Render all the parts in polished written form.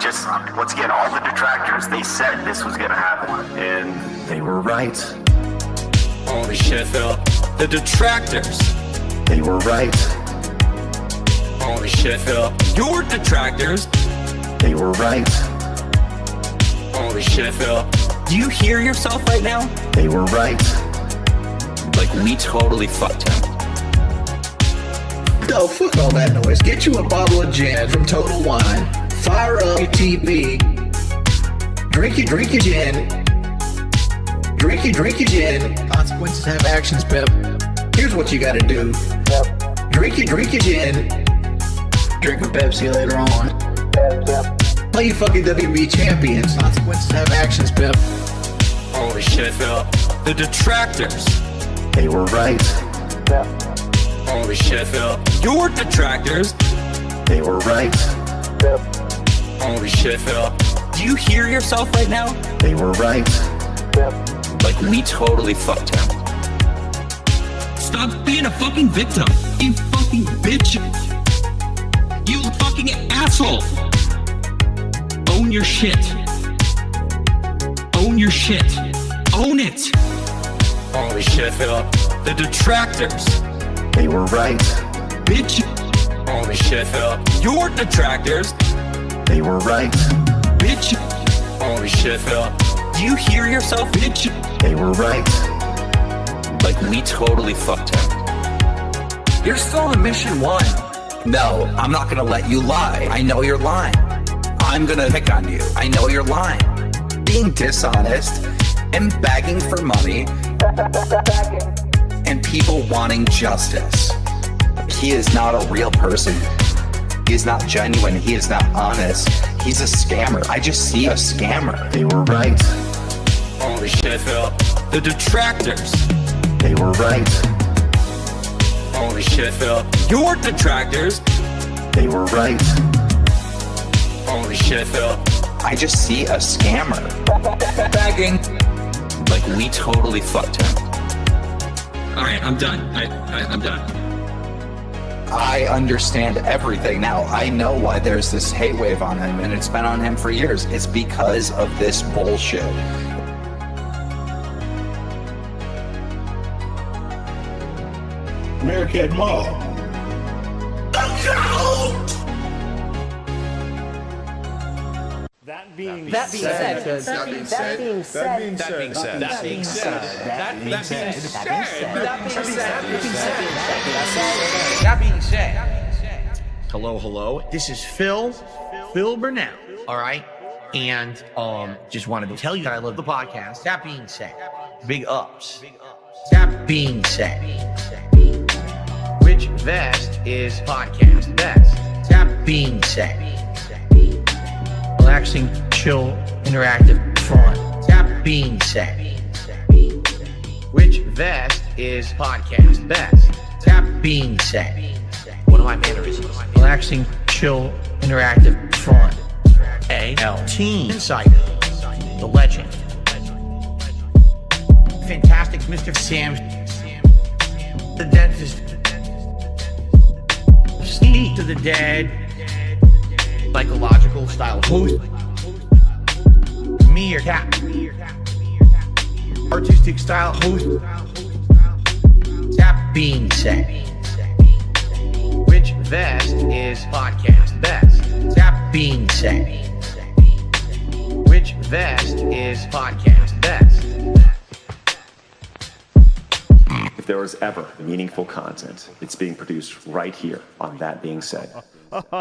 just, once again, all the detractors, they said this was going to happen. And they were right. Holy shit, Phil. The detractors. They were right. Holy shit, Phil. Your detractors. They were right. Holy shit, Phil. Do you hear yourself right now? They were right. Like, we totally fucked him. No, fuck all that noise. Get you a bottle of gin from Total Wine. Fire up your TV. Drink your gin. Drink your gin. Consequences have actions, Pep. Here's what you gotta do. Drink your gin. Drink a Pepsi later on. Play you fucking WB champions. Consequences have actions, Pep. Holy shit, Phil. The detractors. They were right. Holy shit, Phil. Your detractors. They were right. Holy shit, Phil. Do you hear yourself right now? They were right. Like, we totally fucked him. Stop being a fucking victim. You fucking bitch. You fucking asshole. Own your shit. Own your shit. Own it. Holy shit, Phil. The detractors. They were right. Bitch. Holy shit, Phil. Your detractors. They were right. Bitch. Holy shit, Phil. Do you hear yourself, bitch? They were right. Like, we totally fucked him. You're still on mission 1. No, I'm not gonna let you lie. I know you're lying. I'm gonna pick on you. I know you're lying. Being dishonest and begging for money and people wanting justice. He is not a real person. He is not genuine. He is not honest. He's a scammer. I just see a scammer. They were right. Holy shit, Phil. The detractors. They were right. Holy shit, Phil. Your detractors. They were right. Holy shit, Phil. I just see a scammer. Begging. Like, we totally fucked him. Alright, I'm done. I'm done. I understand everything now. I know why there's this hate wave on him, and it's been on him for years. It's because of this bullshit. Mircat Mall. That being That being said, hello. This is Phil Burnell. All right, and just wanted to tell you that I love the podcast. That being said, big ups. That being said, which vest is podcast best? That being said, relaxing, chill, interactive, fun. That being said, which vest is podcast best? That being said, one of my mannerisms. Relaxing, chill, interactive, fun. ALT Insider, the legend. Fantastic Mr. Sam, the dentist. Speak to the dead. Psychological style host. Mircat. Artistic style host. That being said, which vest is podcast best? That being said, which vest is podcast best? If there was ever meaningful content, it's being produced right here on That Being Said. Oh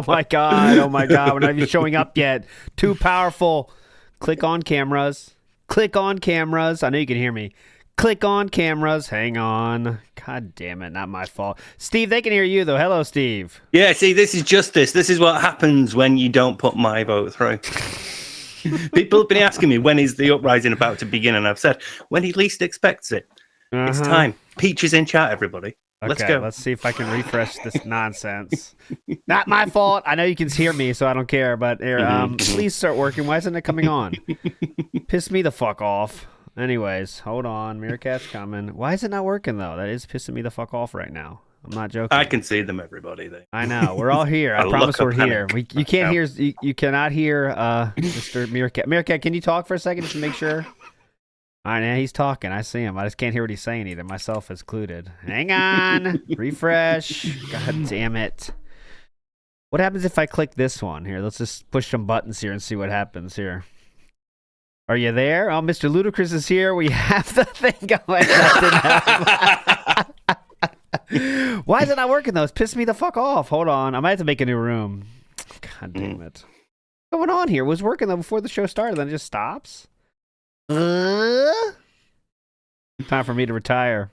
my God. We're not even showing up yet. Too powerful. Click on cameras. I know you can hear me. Click on cameras. Hang on. God damn it. Not my fault. Steve, they can hear you though. Hello, Steve. Yeah, see, this is justice. This is what happens when you don't put my vote through. People have been asking me, when is the uprising about to begin? And I've said, when he least expects it. It's time. Peach is in chat, everybody. Let's Okay, go. let's see if I can refresh this nonsense. Not my fault. I know you can hear me, so I don't care. But here, please start working. Why isn't it coming on? Piss me the fuck off. Anyways, hold on. Mircat's coming. Why is it not working, though? That is pissing me the fuck off right now. I'm not joking. I can see them, everybody. I know. We're all here. I I promise look we're up here. panic. You can't hear. You cannot hear Mr. Mircat. Mircat, can you talk for a second just to make sure? All right, now he's talking. I see him. I just can't hear what he's saying either. Myself included. Hang on. Refresh. God damn it. What happens if I click this one? Here, let's just push some buttons here and see what happens here. Are you there? Oh, Mr. Ludacris is here. We have the thing going. Why is it not working, though? It's pissing me the fuck off. Hold on. I might have to make a new room. God damn it. What's going on here? It was working, though, before the show started. Then it just stops. Time for me to retire.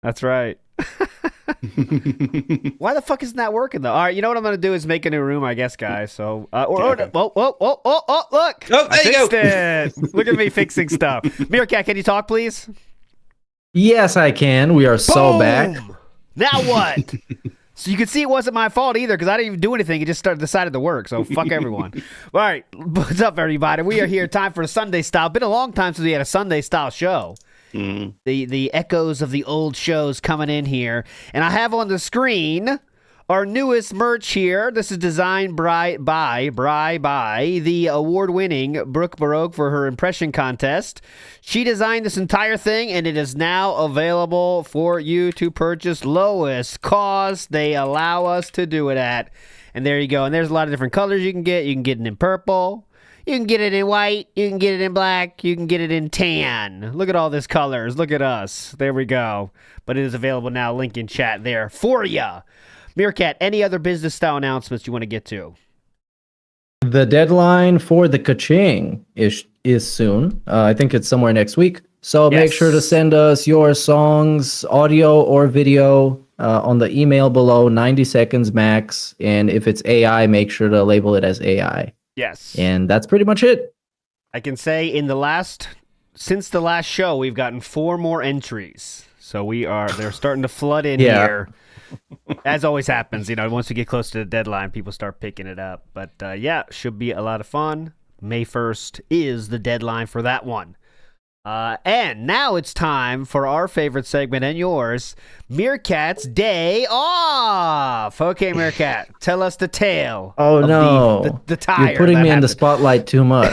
That's right. Why the fuck isn't that working though? All right, you know what I'm gonna do is make a new room, I guess, guys. So, look! Oh, I there you go. fixed it. Look at me fixing stuff. Meerkat, can you talk, please? Yes, I can. We are so back. Now what? So you can see it wasn't my fault either because I didn't even do anything. It just decided to work. So fuck everyone. All right, what's up, everybody? We are here. Time for a Sunday style. Been a long time since we had a Sunday style show. The echoes of the old shows coming in here, and I have on the screen our newest merch here. This is designed by the award-winning Brooke Baroque for her impression contest. She designed this entire thing, and it is now available for you to purchase. Lowest cost they allow us to do it at. And there you go. And there's a lot of different colors you can get. You can get it in purple. You can get it in white. You can get it in black. You can get it in tan. Look at all these colors. Look at us. There we go. But it is available now. Link in chat there for ya. Meerkat, any other business style announcements you want to get to? The deadline for the Kaching is soon. I think it's somewhere next week. So make sure to send us your songs, audio or video, on the email below, 90 seconds max. And if it's AI, make sure to label it as AI. Yes. And that's pretty much it. I can say since the last show, we've gotten 4 more entries. So they're starting to flood in here. As always happens, once we get close to the deadline, people start picking it up. But should be a lot of fun. May 1st is the deadline for that one. And now it's time for our favorite segment and yours, Meerkat's Day Off. Okay, Meerkat, tell us the tale. Oh, no. The tire. You're putting me in the spotlight too much.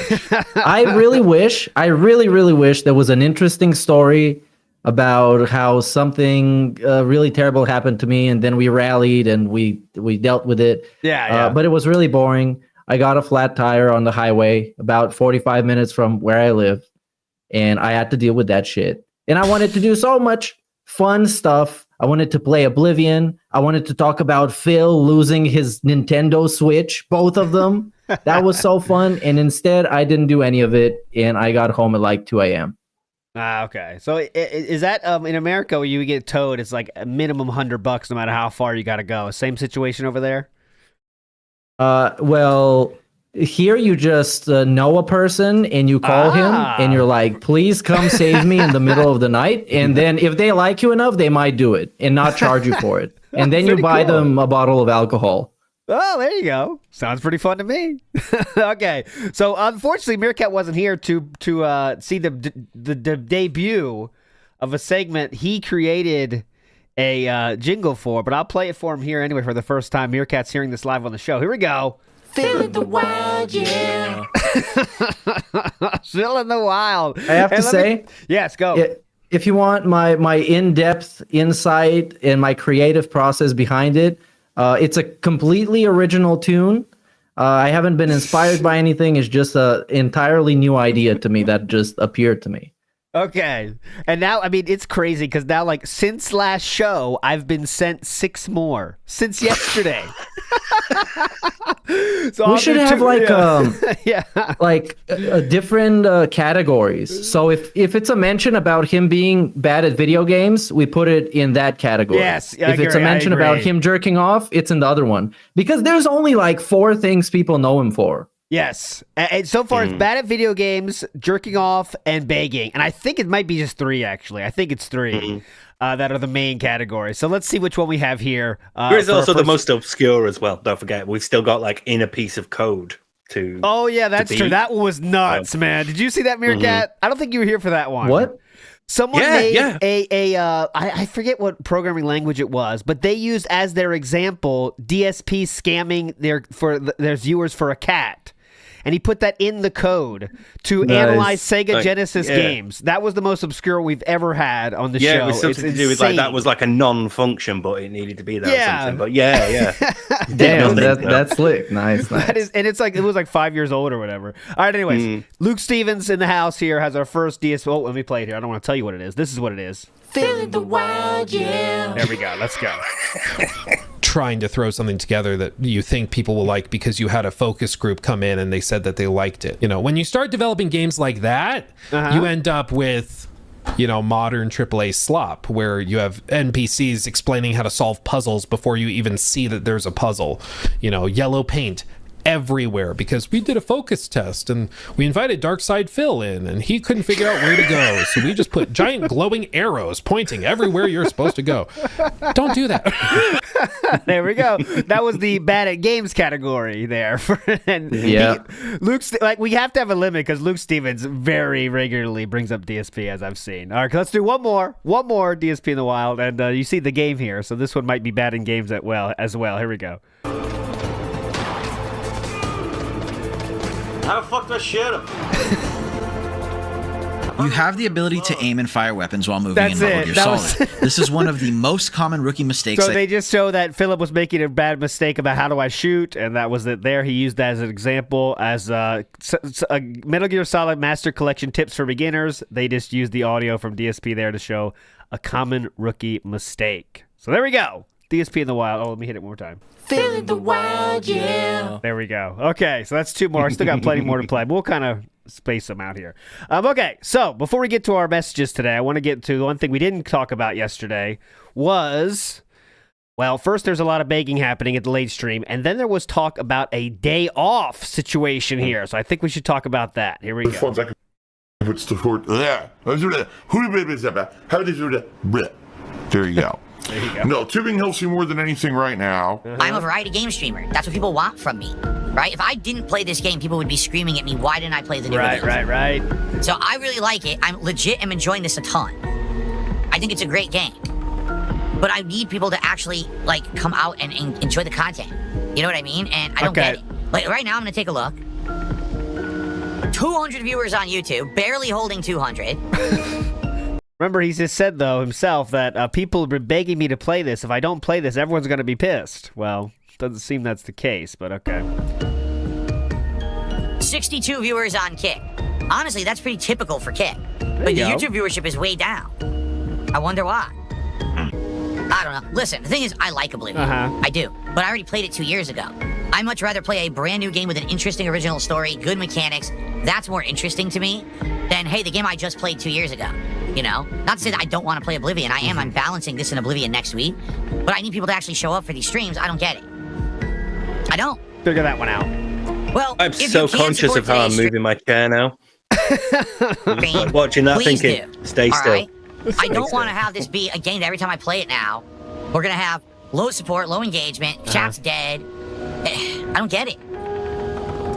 I really wish there was an interesting story about how something really terrible happened to me, and then we rallied and we dealt with it. Yeah. But it was really boring. I got a flat tire on the highway about 45 minutes from where I live, and I had to deal with that shit. And I wanted to do so much fun stuff. I wanted to play Oblivion. I wanted to talk about Phil losing his Nintendo Switch, both of them. That was so fun. And instead, I didn't do any of it, and I got home at like 2 a.m. Okay. So is that in America where you get towed, it's like a minimum $100 no matter how far you got to go? Same situation over there? Well, here you just know a person and you call him and you're like, please come save me in the middle of the night. And then if they like you enough, they might do it and not charge you for it. And then you buy them a bottle of alcohol. Oh, there you go. Sounds pretty fun to me. Okay. So unfortunately, Meerkat wasn't here to see the debut of a segment he created a jingle for, but I'll play it for him here anyway for the first time. Meerkat's hearing this live on the show. Here we go. Feeling the wild, yeah. Still in the wild. I have to say, yes, go. If you want my in-depth insight and my creative process behind it, it's a completely original tune. I haven't been inspired by anything. It's just an entirely new idea to me that just appeared to me. Okay. And now, I mean, it's crazy because now, like, since last show, I've been sent 6 more. Since yesterday. So we should have different categories. So if it's a mention about him being bad at video games, we put it in that category. Yes, if it's a mention about him jerking off, it's in the other one. Because there's only like 4 things people know him for. Yes. And so far, it's bad at video games, jerking off, and begging. And I think it might be just 3, actually. I think it's 3 that are the main categories. So let's see which one we have here. Here's also the most obscure as well. Don't forget, we've still got like in a piece of code to. Oh, yeah, that's true. That one was nuts, man. Did you see that, Meerkat? I don't think you were here for that one. What? Someone Yeah, made yeah. I forget what programming language it was, but they used as their example DSP scamming their viewers for a cat. And he put that in the code to analyze Sega Genesis games. That was the most obscure we've ever had on the show. Yeah, it was something to do with like that was like a non-function, but it needed to be there or something. But yeah. Damn, that's slick. Nice. That is, and it was like 5 years old or whatever. All right, anyways, Luke Stevens in the house here has our first DSP. Oh, let me play it here. I don't want to tell you what it is. This is what it is. Feeling the wild, yeah. There we go. Let's go. Trying to throw something together that you think people will like because you had a focus group come in and they said that they liked it. You know, when you start developing games like that, you end up with, you know, modern AAA slop where you have NPCs explaining how to solve puzzles before you even see that there's a puzzle. You know, yellow paint everywhere because we did a focus test and we invited Dark Side Phil in and he couldn't figure out where to go, so we just put giant glowing arrows pointing everywhere you're supposed to go. Don't do that. There we go. That was the bad at games category there. Like we have to have a limit because Luke Stevens very regularly brings up DSP, as I've seen. All right, let's do one more DSP in the wild, and you see the game here, so this one might be bad in games as well. Here we go. How the fuck do I shoot him? You have the ability to aim and fire weapons while moving in Metal Gear Solid. This is one of the most common rookie mistakes. So they just show that Philip was making a bad mistake about how do I shoot, and that was it there. He used that as an example as a Metal Gear Solid Master Collection tips for beginners. They just used the audio from DSP there to show a common rookie mistake. So there we go. DSP in the wild. Oh, let me hit it one more time. Feeling the wild, yeah. There we go. Okay, so that's two more. I still got plenty more to play, but we'll kind of space them out here. Okay, so before we get to our messages today, I want to get to the one thing we didn't talk about yesterday was, well, first there's a lot of begging happening at the late stream, and then there was talk about a day off situation here. So I think we should talk about that. Here we go. There you go. There you go. No, tubing helps you more than anything right now. I'm a variety game streamer. That's what people want from me, right? If I didn't play this game, people would be screaming at me, why didn't I play the new release? Right. So I really like it. I'm legit am enjoying this a ton. I think it's a great game. But I need people to actually, like, come out and enjoy the content. You know what I mean? And I don't get it. Like, right now, I'm going to take a look. 200 viewers on YouTube, barely holding 200. Remember, he just said, though, himself, that people have been begging me to play this. If I don't play this, everyone's going to be pissed. Well, doesn't seem that's the case, but okay. 62 viewers on Kick. Honestly, that's pretty typical for Kick. But the YouTube viewership is way down. I wonder why. I don't know. Listen, the thing is, I like Oblivion. I do. But I already played it 2 years ago. I'd much rather play a brand new game with an interesting original story, good mechanics. That's more interesting to me than, hey, the game I just played 2 years ago. You know? Not to say that I don't want to play Oblivion. I'm balancing this in Oblivion next week. But I need people to actually show up for these streams. I don't get it. I don't. Figure that one out. Well, I'm so conscious of how I'm moving my chair now. Like watching that, thinking, stay still. Right? I don't want to have this be a game that every time I play it now, we're going to have low support, low engagement, chat's dead. I don't get it.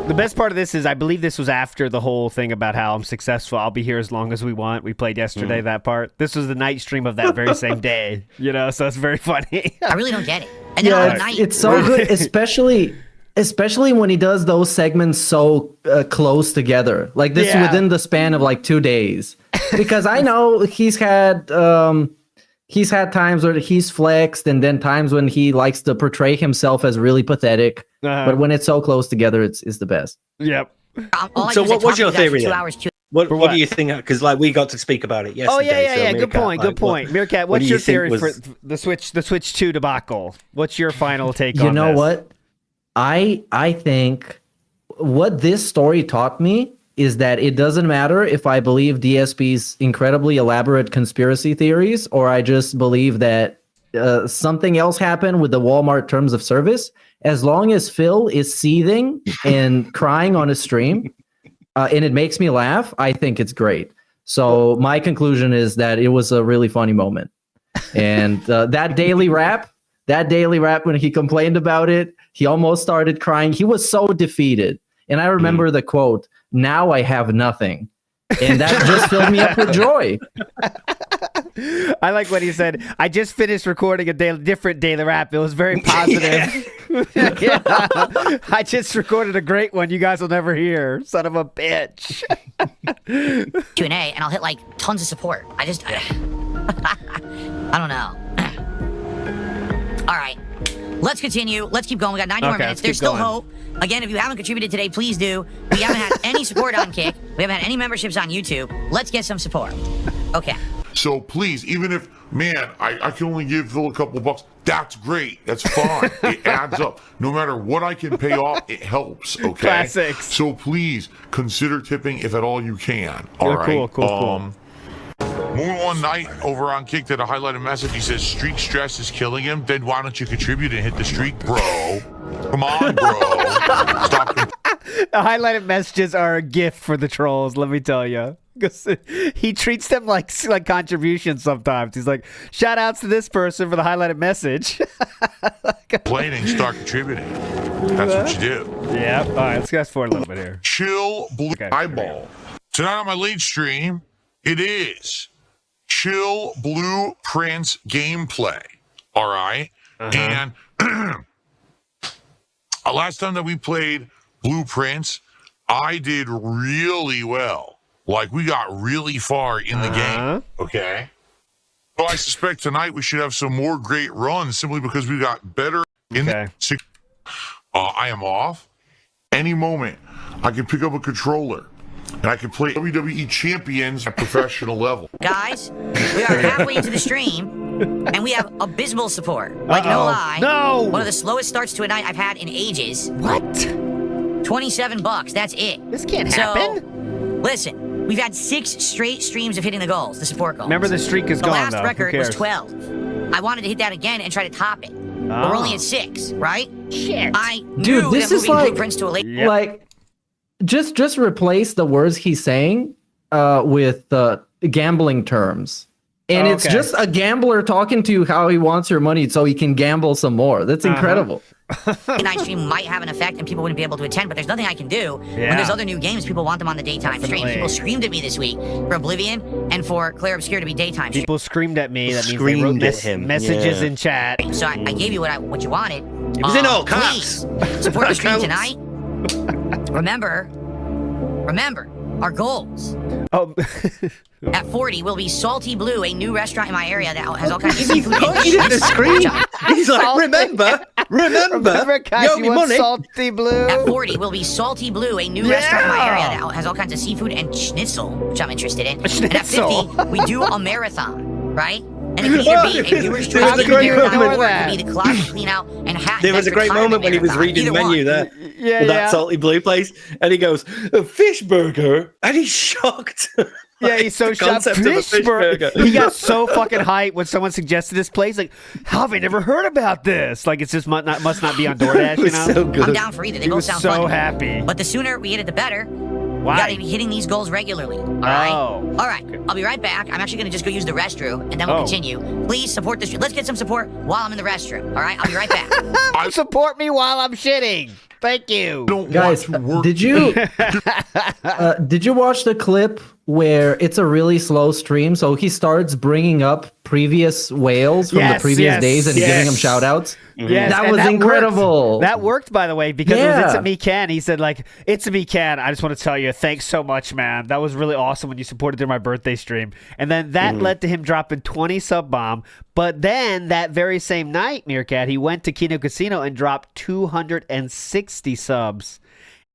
The best part of this is I believe this was after the whole thing about how I'm successful. I'll be here as long as we want. We played yesterday, that part. This was the night stream of that very same day, you know, so it's very funny. I really don't get it. And then on the night, it's so good, especially when he does those segments so close together. Like this within the span of like 2 days. Because I know he's had times where he's flexed and then times when he likes to portray himself as really pathetic. But when it's so close together, it's the best. Yep. So what was your theory then? What do you think? Because like we got to speak about it yesterday. Oh yeah. So Good point. Mircat, what's your theory for the Switch 2 debacle? What's your final take on this? You know what? I think what this story taught me is that it doesn't matter if I believe DSP's incredibly elaborate conspiracy theories or I just believe that something else happened with the Walmart terms of service. As long as Phil is seething and crying on his stream and it makes me laugh, I think it's great. So my conclusion is that it was a really funny moment. And that daily rap when he complained about it, he almost started crying. He was so defeated. And I remember the quote, "Now I have nothing." And that just filled me up with joy. I like what he said. I just finished recording a different daily rap. It was very positive. Yeah. I just recorded a great one you guys will never hear. Son of a bitch. Q&A, and I'll hit like tons of support. I don't know. All right, let's continue. Let's keep going. We got 90 more minutes. There's still hope. Again, if you haven't contributed today, please do. We haven't had any support on Kick. We haven't had any memberships on YouTube. Let's get some support. Okay. So please, even if, man, I can only give Phil a couple bucks, that's great. That's fine. It adds up. No matter what I can pay off, it helps, okay? Classics. So please, consider tipping if at all you can, all right? Cool. Moon one night over on Kick did a highlighted message. He says, streak stress is killing him. Then why don't you contribute and hit the streak, bro? Come on, bro. Stop. The highlighted messages are a gift for the trolls, let me tell you. Because he treats them like contributions sometimes. He's like, shout outs to this person for the highlighted message. Complaining, start contributing. That's what you do. Yeah. All right, let's fast forward a little bit here. Chill Blue Eyeball. Tonight on my late stream, it is Chill Blueprints gameplay. All right? And last time that we played Blueprints, I did really well. Like, we got really far in the game, okay? So I suspect tonight we should have some more great runs simply because we got better in the I am off. Any moment, I can pick up a controller, and I can play WWE Champions at professional level. Guys, we are halfway into the stream, and we have abysmal support. Like, no lie. No! One of the slowest starts to a night I've had in ages. What? $27, that's it. This can't happen. So, listen. We've had 6 straight streams of hitting the goals, the support goals. Remember, the streak is gone, though. The last record was 12. I wanted to hit that again and try to top it. But we're only at 6, right? Shit. I knew this that is moving like, Blueprints to a late... like, just replace the words he's saying with gambling terms. And it's just a gambler talking to you how he wants your money so he can gamble some more. That's incredible. Night stream might have an effect and people wouldn't be able to attend, but there's nothing I can do. When there's other new games, people want them on the daytime stream. People screamed at me this week for Oblivion and for Claire Obscure to be daytime stream. People screamed at me. That means they wrote messages in chat. So I gave you what you wanted. It was in all caps. Please support the stream tonight. Remember our goals. Oh. At 40 will be Salty Blue, a new restaurant in my area that has all kinds of seafood. He did the screen. He's like, remember, guys, you owe me money. Salty Blue. At 40 will be Salty Blue, a new restaurant in my area that has all kinds of seafood and schnitzel, which I'm interested in. And at 50, we do a marathon, right? And it could either be a viewer's choice marathon or it could be the closet clean out and hat. There was a great moment when he was reading the menu there. That Salty Blue place, and he goes, a fish burger, and he's shocked. Yeah, he's so shocked. Fish burger. He got so fucking hyped when someone suggested this place. Like, how have I never heard about this? Like, it's just must not be on DoorDash, you know? So good. I'm down for either. They both sound fun. So happy. But the sooner we hit it, the better. Why? We gotta be hitting these goals regularly. All right? All right. I'll be right back. I'm actually gonna just go use the restroom, and then we'll continue. Please support this. Let's get some support while I'm in the restroom. All right? I'll be right back. Support me while I'm shitting. Thank you. Guys, did you watch the clip where it's a really slow stream? So he starts bringing up previous whales from the previous days and giving them shout outs. Yes, that was incredible. That worked, by the way, because it was It's a Me Can. He said, like, It's a Me Can. I just want to tell you, thanks so much, man. That was really awesome when you supported during my birthday stream. And then that led to him dropping 20 sub bomb. But then that very same night, Mircat, he went to Kino Casino and dropped 260 subs.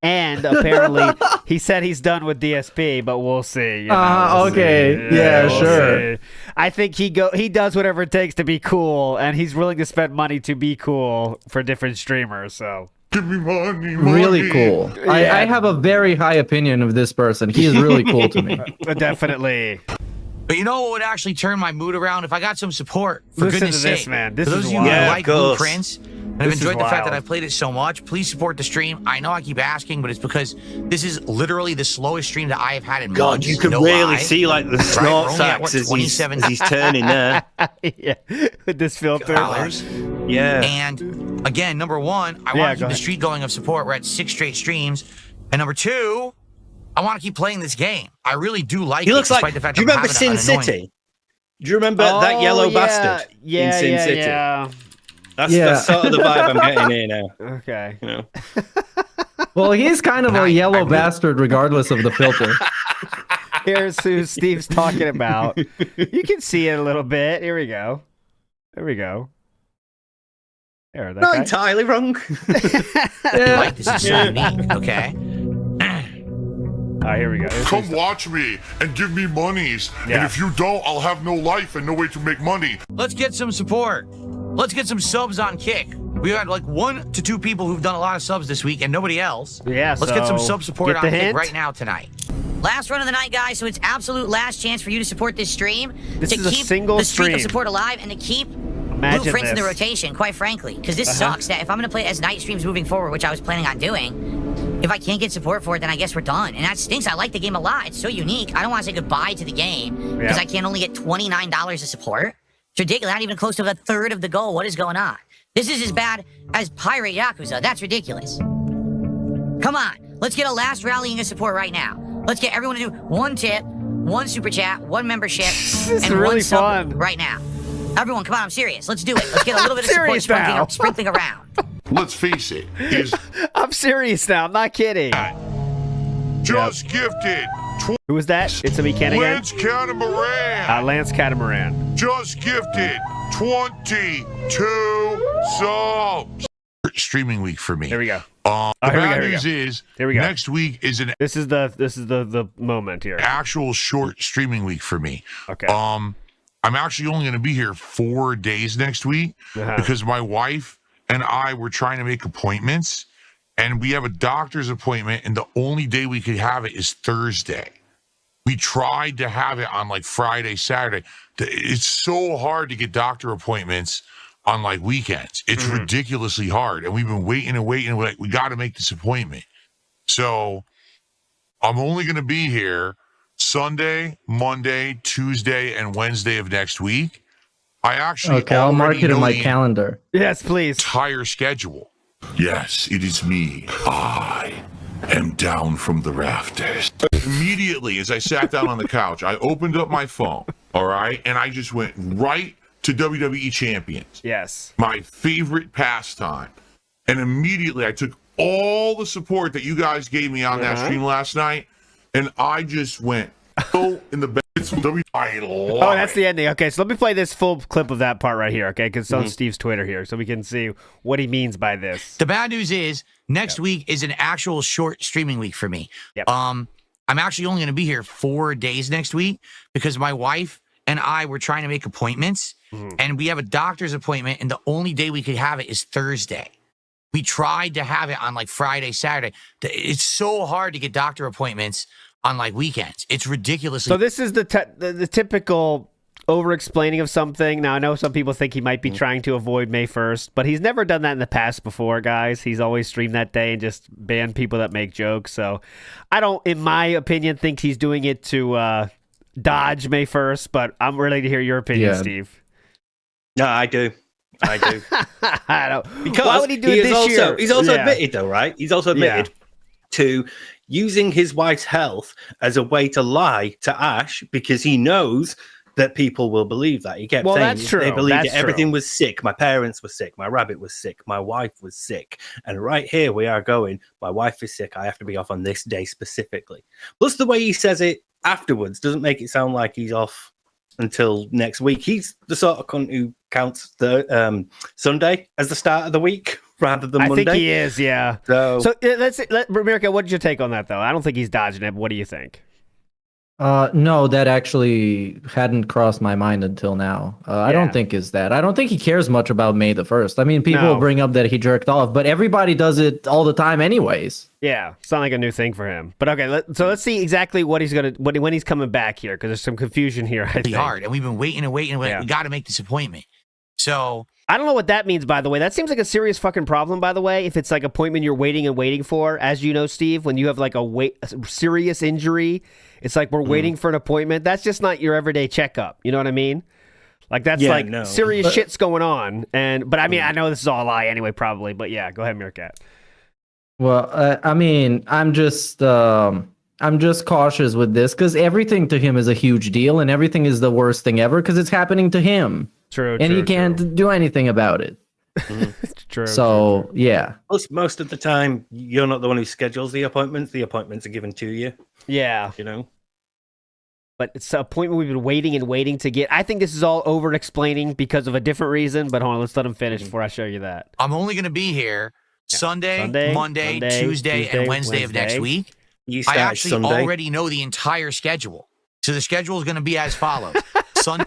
And apparently, he said he's done with DSP, but we'll see. Okay. Yeah, sure. See. I think he does whatever it takes to be cool, and he's willing to spend money to be cool for different streamers. So give me money. Really cool. Yeah. I have a very high opinion of this person. He is really cool to me. Definitely. But you know what would actually turn my mood around? If I got some support, for Listen goodness to this, sake. man. This for is those of you wild. who like Blueprints and have This enjoyed is the fact that wild. I've played it so much, please support the stream. I know I keep asking, but it's because this is literally the slowest stream that I have had in months. You can really see like the snort sacks as he's turning there. Yeah, with this filter. Yeah. And again, number one, I want to keep the streak going of support. We're at 6 straight streams. And number two, I want to keep playing this game. I really do like He it. looks despite like. the fact Do you I'm remember having Sin an annoying- City? Do you remember that yellow bastard in Sin City? Yeah. That's sort of the vibe I'm getting here now. Okay. You know? Well, he's kind of a yellow bastard regardless of the filter. Here's who Steve's talking about. You can see it a little bit. Here we go. There we go. There, that Not guy. entirely wrong. Like this is so unique, okay? All right, here we go. Come watch me and give me monies. Yeah. And if you don't, I'll have no life and no way to make money. Let's get some support. Let's get some subs on Kick. We got like 1 to 2 people who've done a lot of subs this week and nobody else. Yeah, Let's get some so sub support get on the Kick hint? right now tonight. Last run of the night, guys, so it's absolute last chance for you to support this stream. This to is a keep single the streak of stream. support alive and to keep Imagine Blue Prince in the this. rotation, quite frankly. Because this Uh-huh. sucks that if I'm going to play it as night streams moving forward, which I was planning on doing, if I can't get support for it, then I guess we're done. And that stinks. I like the game a lot. It's so unique. I don't want to say goodbye to the game because Yeah. I can only get $29 of support. It's ridiculous. Not even close to a third of the goal. What is going on? This is as bad as Pirate Yakuza. That's ridiculous. Come on. Let's get a last rallying of support right now. Let's get everyone to do 1 tip, 1 super chat, 1 membership, This is and really 1 sub fun. right now. Everyone, come on. I'm serious. Let's do it. Let's get a little bit of support Serious now. sprinkling around. Let's face it, is I'm serious now. I'm not kidding. just gifted Who was that? It's a mechanic again? Lance Catamaran. Lance Catamaran. Just gifted 22 subs. Streaming week for me. Here we go. The here we go, bad here we news go. is Here we go. next week is an This is the moment here. actual short streaming week for me. Okay. I'm actually only going to be here 4 days next week Uh-huh. because my wife and I were trying to make appointments, and we have a doctor's appointment, and the only day we could have it is Thursday. We tried to have it on like Friday, Saturday. It's so hard to get doctor appointments on like weekends. It's ridiculously hard, and we've been waiting and waiting. We're like, we got to make this appointment. So I'm only going to be here Sunday, Monday, Tuesday, and Wednesday of next week. I actually Okay, I'll mark already it in know my the calendar. Yes, please. entire schedule. Yes, it is me. I am down from the rafters. Immediately, as I sat down on the couch, I opened up my phone, all right, and I just went right to WWE Champions, Yes. my favorite pastime. And immediately, I took all the support that you guys gave me on that stream last night, and I just went in the bed. It's WWE. I love Oh, that's it. the ending. Okay, so let me play this full clip of that part right here, okay? Because it's on Steve's Twitter here, so we can see what he means by this. The bad news is next week is an actual short streaming week for me. Yep. I'm actually only going to be here 4 days next week because my wife and I were trying to make appointments, and we have a doctor's appointment, and the only day we could have it is Thursday. We tried to have it on like Friday, Saturday. It's so hard to get doctor appointments on like weekends. It's ridiculously. So this is the typical over-explaining of something. Now, I know some people think he might be trying to avoid May 1st, but he's never done that in the past before, guys. He's always streamed that day and just banned people that make jokes. So I don't, in my opinion, think he's doing it to dodge May 1st, but I'm ready to hear your opinion, Yeah. Steve. No, I do. I do. I don't. Because Why would he do it is this also, year? He's also Yeah. admitted, though, right? He's also admitted to using his wife's health as a way to lie to Ash because he knows that people will believe that. He kept Well, saying that's true. they believed That's that everything true. was sick. My parents were sick. My rabbit was sick. My wife was sick. And right here we are going, my wife is sick. I have to be off on this day specifically. Plus the way he says it afterwards doesn't make it sound like he's off until next week. He's the sort of cunt who counts the Sunday as the start of the week rather than Monday. I think he is, yeah. So Mirka, what did you take on that, though? I don't think he's dodging it, but what do you think? No, that actually hadn't crossed my mind until now. I don't think is that. I don't think he cares much about May the 1st. I mean, people No. bring up that he jerked off, but everybody does it all the time anyways. Yeah, it's not like a new thing for him. But okay, so let's see exactly what he's gonna when he's coming back here, because there's some confusion here. I think. hard, and we've been waiting and waiting and waiting. Yeah. We got to make this appointment. So I don't know what that means, by the way. That seems like a serious fucking problem, by the way. If it's like appointment you're waiting and waiting for, as you know, Steve, when you have like a serious injury, it's like we're waiting for an appointment. That's just not your everyday checkup. You know what I mean? Like that's serious shit's going on. But I mean, I know this is all a lie anyway, probably. But yeah, go ahead, Mircat. Well, I mean, I'm just I'm just cautious with this because everything to him is a huge deal, and everything is the worst thing ever because it's happening to him. True. And he can't do anything about it. True. So yeah. Plus, most of the time, you're not the one who schedules the appointments. The appointments are given to you. Yeah. You know. But it's an appointment we've been waiting and waiting to get. I think this is all over explaining because of a different reason. But hold on, let's let him finish before I show you that. I'm only going to be here Sunday, Monday, Tuesday, and Wednesday of next week. I actually already know the entire schedule. So the schedule is going to be as follows: Sunday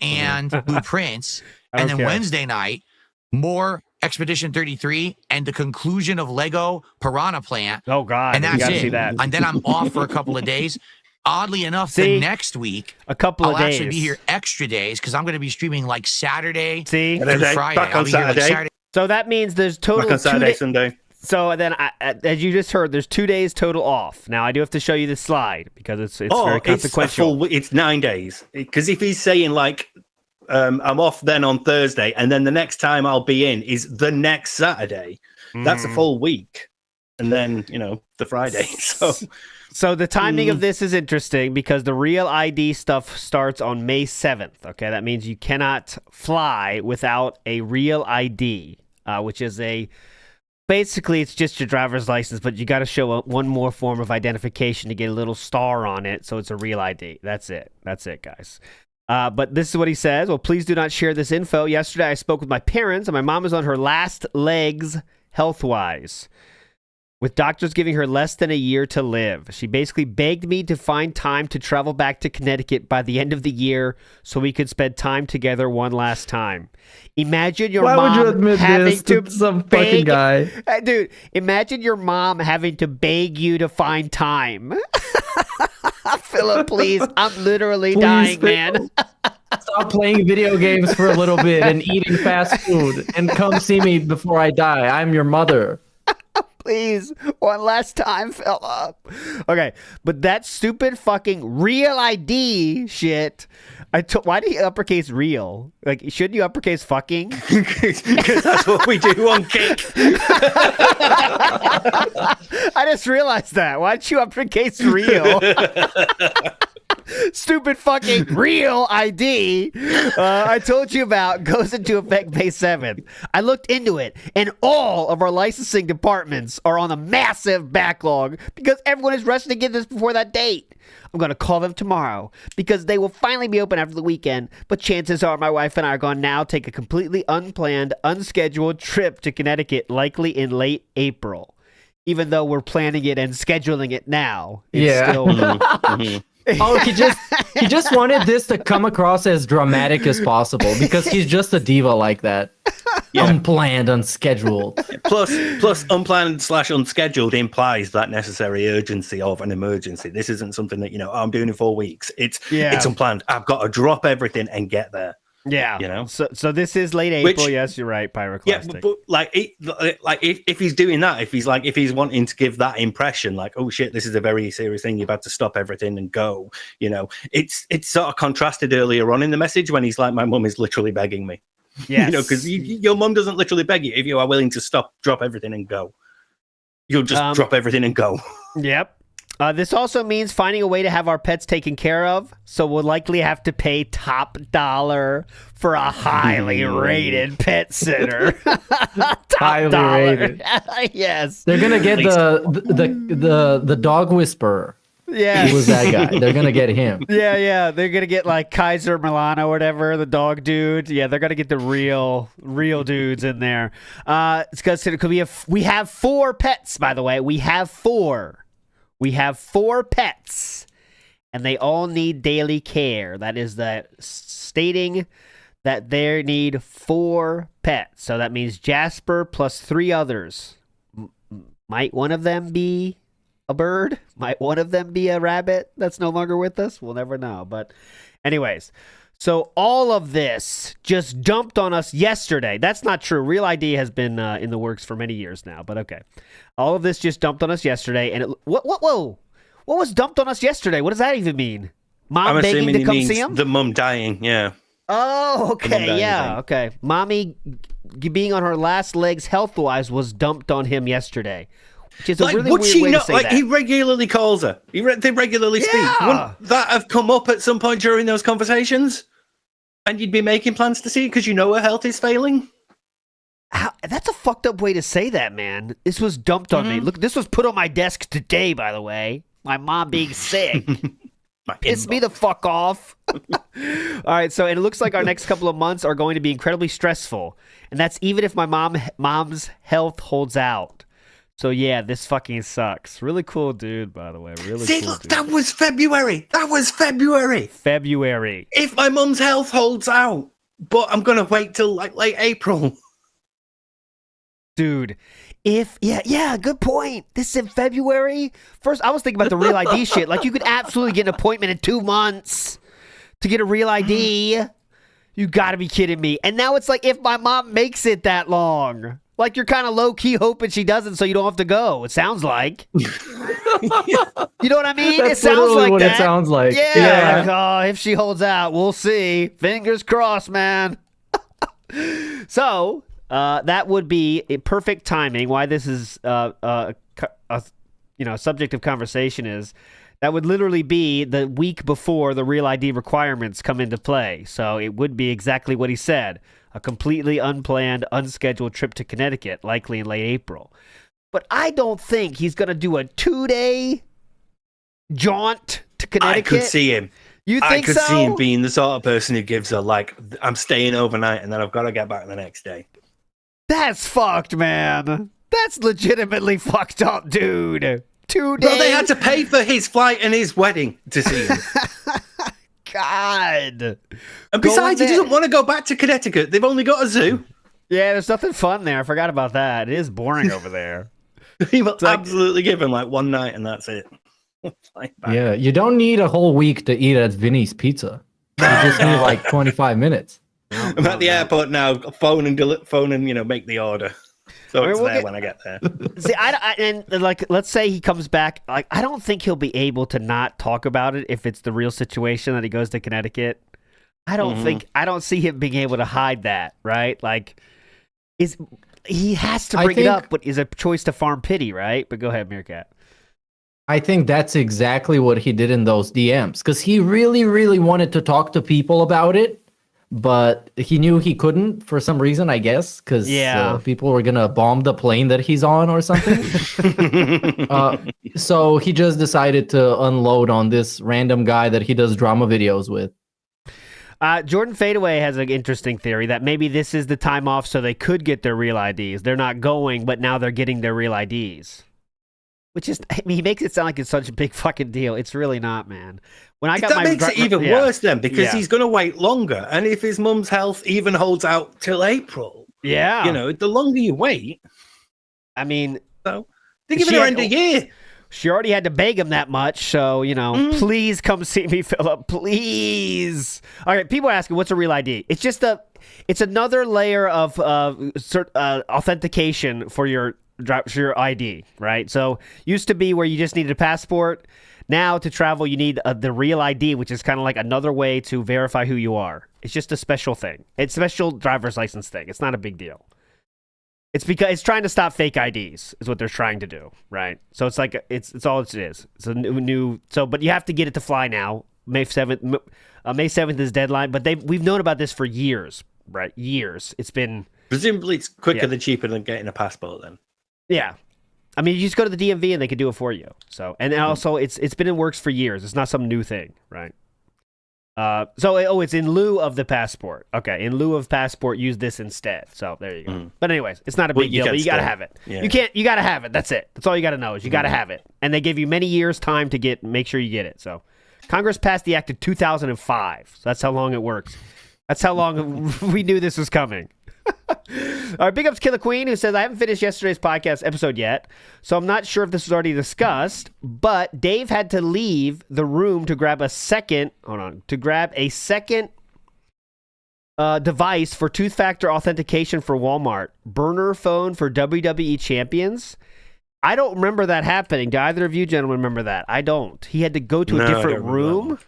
and Blueprints, and then Wednesday night, more Expedition 33, and the conclusion of Lego Piranha Plant. Oh God! And that's it. See that. And then I'm off for a couple of days. Oddly enough, the next week, I'll actually be here extra days because I'm going to be streaming like Saturday through Friday. Back on Saturday. So that means there's total back on Saturday, Sunday. So then, as you just heard, there's 2 days total off. Now I do have to show you this slide because it's very consequential. It's 9 days. Because if he's saying like, I'm off then on Thursday, and then the next time I'll be in is the next Saturday, that's a full week, and then the Friday. So the timing of this is interesting because the real ID stuff starts on May 7th. Okay, that means you cannot fly without a real ID, which is basically it's just your driver's license, but you got to show one more form of identification to get a little star on it, so it's a real ID. That's it, guys. But this is what he says. Well, please do not share this info. Yesterday, I spoke with my parents, and my mom is on her last legs health-wise, with doctors giving her less than a year to live. She basically begged me to find time to travel back to Connecticut by the end of the year so we could spend time together one last time. Imagine your mom Why would you admit having this to some fucking guy? Dude, imagine your mom having to beg you to find time. Philip, please. I'm literally dying, man. Stop playing video games for a little bit and eating fast food and come see me before I die. I'm your mother. Please, one last time, Philip. Okay, but that stupid fucking real ID shit. Why do you uppercase real? Like, shouldn't you uppercase fucking? Because that's what we do on Kick. I just realized that. Why'd you uppercase real? Stupid fucking real ID I told you about goes into effect May 7th. I looked into it, and all of our licensing departments are on a massive backlog because everyone is rushing to get this before that date. I'm going to call them tomorrow because they will finally be open after the weekend, but chances are my wife and I are going to now take a completely unplanned, unscheduled trip to Connecticut, likely in late April. Even though we're planning it and scheduling it now. It's still... Oh, he just wanted this to come across as dramatic as possible because he's just a diva like that. Yeah. Unplanned, unscheduled. Plus, unplanned / unscheduled implies that necessary urgency of an emergency. This isn't something that I'm doing in 4 weeks. It's unplanned. I've got to drop everything and get there. Yeah, So this is late April. Yes, you're right. Pyroclastic. Yeah, but if he's doing that, if he's wanting to give that impression, like, oh shit, this is a very serious thing. You've had to stop everything and go. It's sort of contrasted earlier on in the message when he's like, my mum is literally begging me. Yes. Because your mum doesn't literally beg you. If you are willing to drop everything and go, you'll just drop everything and go. Yep. This also means finding a way to have our pets taken care of, so we'll likely have to pay top dollar for a highly rated pet sitter. Highly rated. Yes. They're gonna get the dog whisperer. Yeah. Who was that guy? They're gonna get him. Yeah. They're gonna get like Kaiser Milano or whatever, the dog dude. Yeah, they're gonna get the real dudes in there. It's because we have 4 pets, by the way. We have 4 pets, and they all need daily care. That is stating that they need 4 pets. So that means Jasper plus 3 others. Might one of them be a bird? Might one of them be a rabbit that's no longer with us? We'll never know. But anyways, so all of this just dumped on us yesterday. That's not true. Real ID has been in the works for many years now, but okay. All of this just dumped on us yesterday, and whoa. What was dumped on us yesterday? What does that even mean? Mom begging to come see him? The mum dying, yeah. Oh, okay, yeah, okay. Mommy being on her last legs health-wise was dumped on him yesterday. Which is a Like, really would weird she way not? to say Like, that. he regularly calls her. They regularly speak. Wouldn't that have come up at some point during those conversations? And you'd be making plans to see it because you know her health is failing? That's a fucked up way to say that, man. This was dumped on me. Look, this was put on my desk today, by the way. My mom being sick. Piss me the fuck off. All right, so it looks like our next couple of months are going to be incredibly stressful. And that's even if my mom's health holds out. So yeah, this fucking sucks. Really cool dude, by the way. Really See, cool look, dude. that was February. February. If my mum's health holds out, but I'm going to wait till like late April. Dude, good point. This is in February. First, I was thinking about the real ID shit. Like, you could absolutely get an appointment in 2 months to get a real ID. You gotta be kidding me. And now it's like, if my mom makes it that long, like, you're kind of low-key hoping she doesn't so you don't have to go. It sounds like. You know what I mean? That's it sounds literally like what that. it sounds like. Yeah. Like, oh, if she holds out, we'll see. Fingers crossed, man. So... that would be a perfect timing. Why this is subject of conversation is that would literally be the week before the real ID requirements come into play. So it would be exactly what he said: a completely unplanned, unscheduled trip to Connecticut, likely in late April. But I don't think he's going to do a 2-day jaunt to Connecticut. I could see him. You think so? I could see him being the sort of person who gives her, like, I'm staying overnight and then I've got to get back the next day. That's fucked, man. That's legitimately fucked up, dude. 2 days. Well, they had to pay for his flight and his wedding to see him. God. And besides, he doesn't want to go back to Connecticut. They've only got a zoo. Yeah, there's nothing fun there. I forgot about that. It is boring over there. He will absolutely give him like one night and that's it. Yeah, you don't need a whole week to eat at Vinny's Pizza. You just need like 25 minutes. I'm at the airport now. Phone and make the order. So it's there when I get there. See, let's say he comes back. Like, I don't think he'll be able to not talk about it if it's the real situation that he goes to Connecticut. I don't see him being able to hide that, right? Like, he has to bring it up, but is a choice to farm pity, right? But go ahead, Mircat. I think that's exactly what he did in those DMs, because he really, really wanted to talk to people about it. But he knew he couldn't for some reason, I guess, because people were going to bomb the plane that he's on or something. So he just decided to unload on this random guy that he does drama videos with. Jordan Fadeaway has an interesting theory that maybe this is the time off so they could get their real IDs. They're not going, but now they're getting their real IDs. Which is, he makes it sound like it's such a big fucking deal. It's really not, man. When That makes it even worse then, because he's going to wait longer. And if his mum's health even holds out till April, the longer you wait. I mean, so they're giving her end of year. She already had to beg him that much, so please come see me, Philip. Please. All right, people are asking, what's a real ID? It's just it's another layer of authentication for your ID, right? So used to be where you just needed a passport. Now to travel, you need the real ID, which is kind of like another way to verify who you are. It's just a special thing. It's a special driver's license thing. It's not a big deal. It's because it's trying to stop fake IDs is what they're trying to do, right? So it's like it's all it is. It's a new but you have to get it to fly now. May 7th. May 7th is deadline, but we've known about this for years, right? Years. It's been presumably it's quicker than cheaper than getting a passport then. Yeah. I mean, you just go to the DMV and they can do it for you. So, and also it's been in works for years. It's not some new thing, right? It's in lieu of the passport. Okay, in lieu of passport, use this instead. So there you go. But anyways, it's not a big deal, but you got to have it. Yeah. You got to have it. That's it. That's all you got to know is you got to have it. And they give you many years time to make sure you get it. So Congress passed the act in 2005. So that's how long it works. That's how long we knew this was coming. All right, big ups Killer Queen, who says, I haven't finished yesterday's podcast episode yet, so I'm not sure if this was already discussed, but Dave had to leave the room to grab a second device for two-factor authentication for Walmart. Burner phone for WWE champions. I don't remember that happening. Do either of you gentlemen remember that? I don't. He had to go to a different room?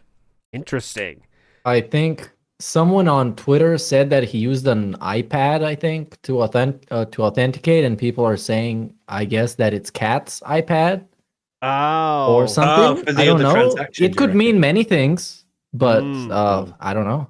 Interesting. I think someone on Twitter said that he used an iPad, I think, to authenticate, and people are saying, I guess, that it's Kat's iPad or something. For the I don't other know. transaction, It could mean many things, but I don't know.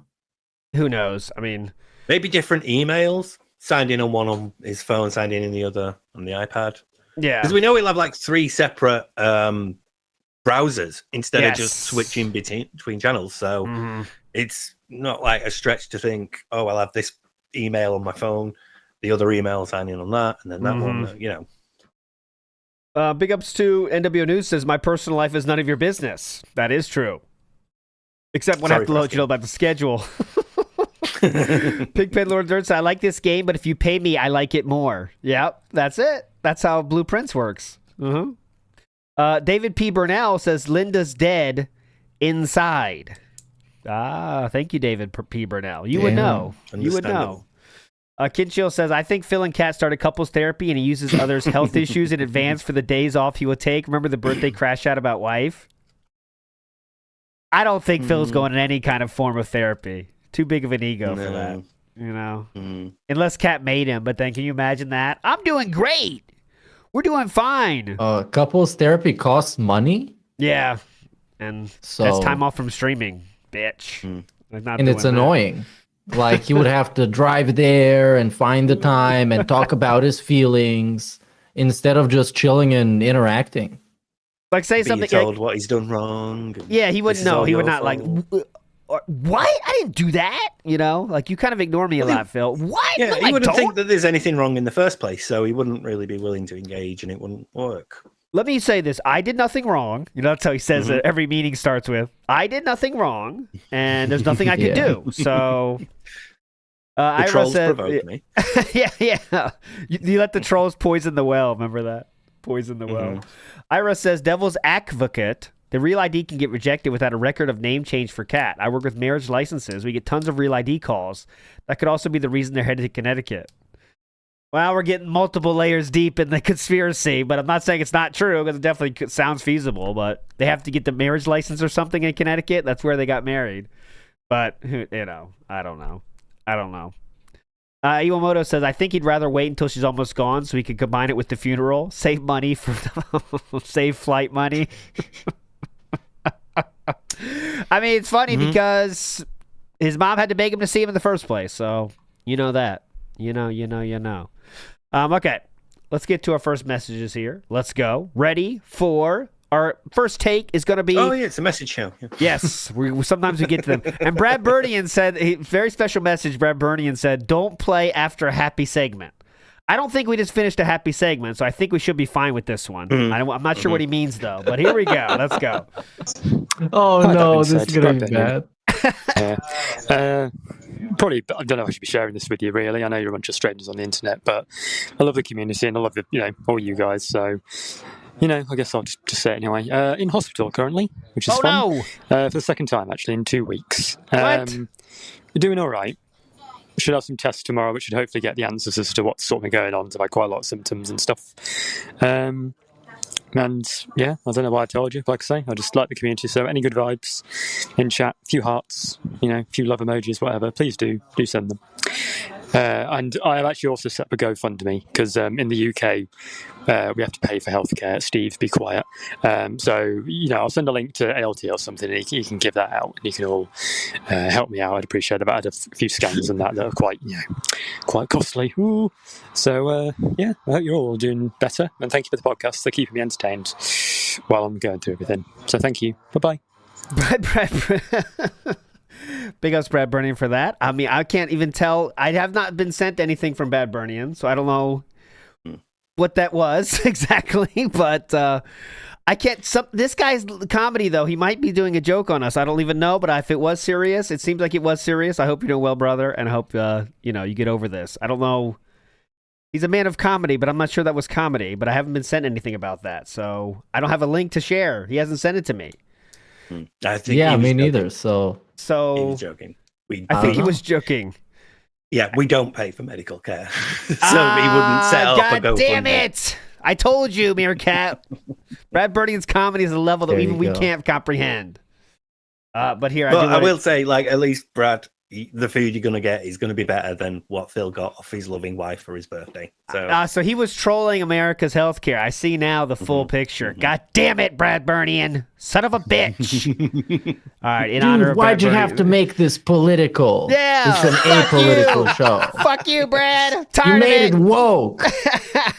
Who knows? I mean, maybe different emails. Signed in on one on his phone, signed in the other on the iPad. Yeah, because we know we'll have like 3 separate browsers instead of just switching between channels. So it's not like a stretch to think, oh, I'll have this email on my phone, the other email signing on that, and then that one. You know. Big ups to NWO News says, my personal life is none of your business. That is true. Except when I have to let you know about the schedule. Pigpen Lord Dirt says, I like this game, but if you pay me, I like it more. Yep, that's it. That's how Blueprints works. David P. Burnell says, Linda's dead inside. Thank you, David P. Burnell. You would know. You would know. Kinchil says, I think Phil and Kat started couples therapy and he uses others' health issues in advance for the days off he will take. Remember the birthday crash out about wife? I don't think Phil's going in any kind of form of therapy. Too big of an ego for that. You know? Unless Kat made him, but then can you imagine that? I'm doing great. We're doing fine. Couples therapy costs money? Yeah. And that's time off from streaming, bitch. And it's annoying. Like, he would have to drive there and find the time and talk about his feelings instead of just chilling and interacting. Like, say something. Told what he's done wrong. Yeah, he wouldn't know. He would not like, what? I didn't do that. You know, like, you kind of ignore me a lot, Phil. What? Yeah, No, he wouldn't think that there's anything wrong in the first place, so he wouldn't really be willing to engage, and it wouldn't work. Let me say this. I did nothing wrong. You know, that's how he says it. Every meeting starts with, I did nothing wrong, and there's nothing I could do. So, the trolls provoked me. yeah. You let the trolls poison the well. Remember that? Poison the well. Ira says, Devil's Advocate. The Real ID can get rejected without a record of name change for Kat. I work with marriage licenses. We get tons of Real ID calls. That could also be the reason they're headed to Connecticut. Well, we're getting multiple layers deep in the conspiracy, but I'm not saying it's not true because it definitely sounds feasible, but they have to get the marriage license or something in Connecticut. That's where they got married. But, you know, I don't know. Iwamoto says, I think he'd rather wait until she's almost gone so he can combine it with the funeral. Save money save flight money. I mean, it's funny because his mom had to beg him to see him in the first place. So, you know that. You know. Okay, let's get to our first messages here. Let's go. Ready for our first take is going to be... Oh, yeah, it's a message show. Yeah. Yes, sometimes we get to them. And Brad Burnian said, very special message, Brad Burnian said, don't play after a happy segment. I don't think we just finished a happy segment, so I think we should be fine with this one. I'm not sure what he means, though, but here we go. Let's go. Oh, no, this is going to be bad. Probably, I don't know if I should be sharing this with you, really. I know you're a bunch of strangers on the internet, but I love the community and I love all you guys. So, I guess I'll just say it anyway. In hospital currently, which is fun. For the second time, actually, in 2 weeks. What? You're doing all right. We should have some tests tomorrow, which should hopefully get the answers as to what's sort of going on. So I've had quite a lot of symptoms and stuff. And yeah, I don't know why I told you, but like I say, I just like the community. So any good vibes in chat, a few hearts, a few love emojis, whatever, please do send them. And I have actually also set up a GoFundMe because in the UK, we have to pay for healthcare. Steve, be quiet. So, I'll send a link to ALT or something and you can give that out and you can all help me out. I'd appreciate it. I've had a few scans and that are quite costly. Ooh. So, I hope you're all doing better. And thank you for the podcast. They're keeping me entertained while I'm going through everything. So thank you. Bye-bye. Big ups, Brad Burnian, for that. I mean, I can't even tell. I have not been sent anything from Brad Burnian, so I don't know what that was exactly. But I can't. this guy's comedy, though, he might be doing a joke on us. I don't even know. But if it was serious, it seems like it was serious. I hope you're doing well, brother, and I hope you get over this. I don't know. He's a man of comedy, but I'm not sure that was comedy. But I haven't been sent anything about that, so I don't have a link to share. He hasn't sent it to me. I think me neither. So he was joking. I think he was joking. Yeah, we don't pay for medical care, so he wouldn't set up a GoFundMe. God damn it! I told you, Mircat. Brad Burnian's comedy is a level that even we can't comprehend. But here, I will say, at least Brad, the food you're going to get is going to be better than what Phil got off his loving wife for his birthday. So he was trolling America's healthcare. I see now the full picture. God damn it, Brad Bernian. Son of a bitch. All right, in honor of why'd Brad you Bernian. have to make this political? Yeah, It's an apolitical show. Fuck you, Brad. You Tired made of it woke.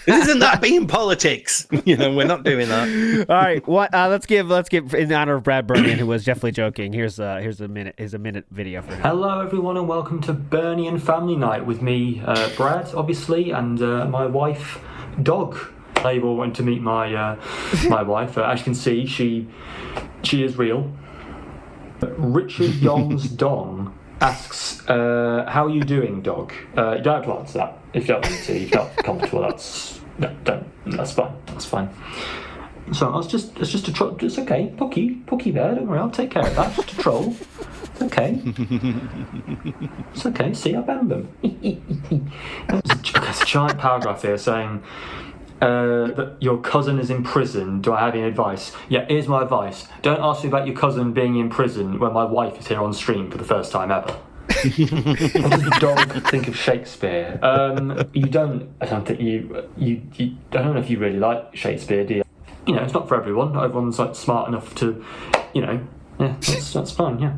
Isn't that being politics? We're not doing that. All right, let's give in honor of Brad Bernian, who was definitely joking. Here's a minute video for him. Hello everyone and welcome to Bernie and Family Night with me, Brad, obviously, and my wife, Dog. You all went to meet my my wife. As you can see, she is real. Richard Yong's Dong asks, how are you doing, Dog? You don't have to answer that if you don't want to. If you're not comfortable, that's fine. That's fine. So it's just a troll. It's okay, Pookie there. Don't worry, I'll take care of that. Just a troll. It's okay. It's okay. See, I banned them. There's a giant paragraph here saying that your cousin is in prison. Do I have any advice? Yeah, here's my advice. Don't ask me about your cousin being in prison when my wife is here on stream for the first time ever. What does the dog think of Shakespeare? You don't. I don't think you. I don't know if you really like Shakespeare, do you? It's not for everyone. Not everyone's like smart enough to, Yeah, that's fine. Yeah.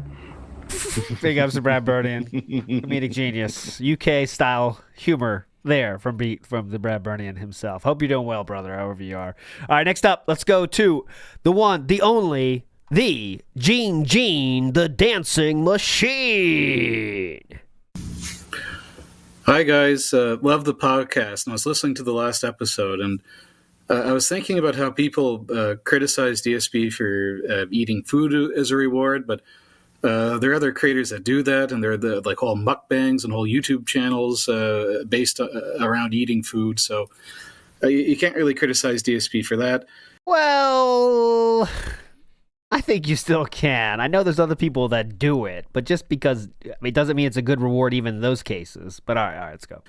Big ups to Brad Bernian, comedic genius, UK style humor there from the Brad Bernian himself. Hope you're doing well, brother, however you are. All right, next up, let's go to the one, the only, the Gene, the dancing machine. Hi guys, love the podcast, and I was listening to the last episode, and I was thinking about how people criticize DSP for eating food as a reward, but there are other creators that do that, and there are the whole mukbangs and whole YouTube channels based around eating food. So you can't really criticize DSP for that. Well, I think you still can. I know there's other people that do it, but just because it doesn't mean it's a good reward even in those cases. But all right, let's go.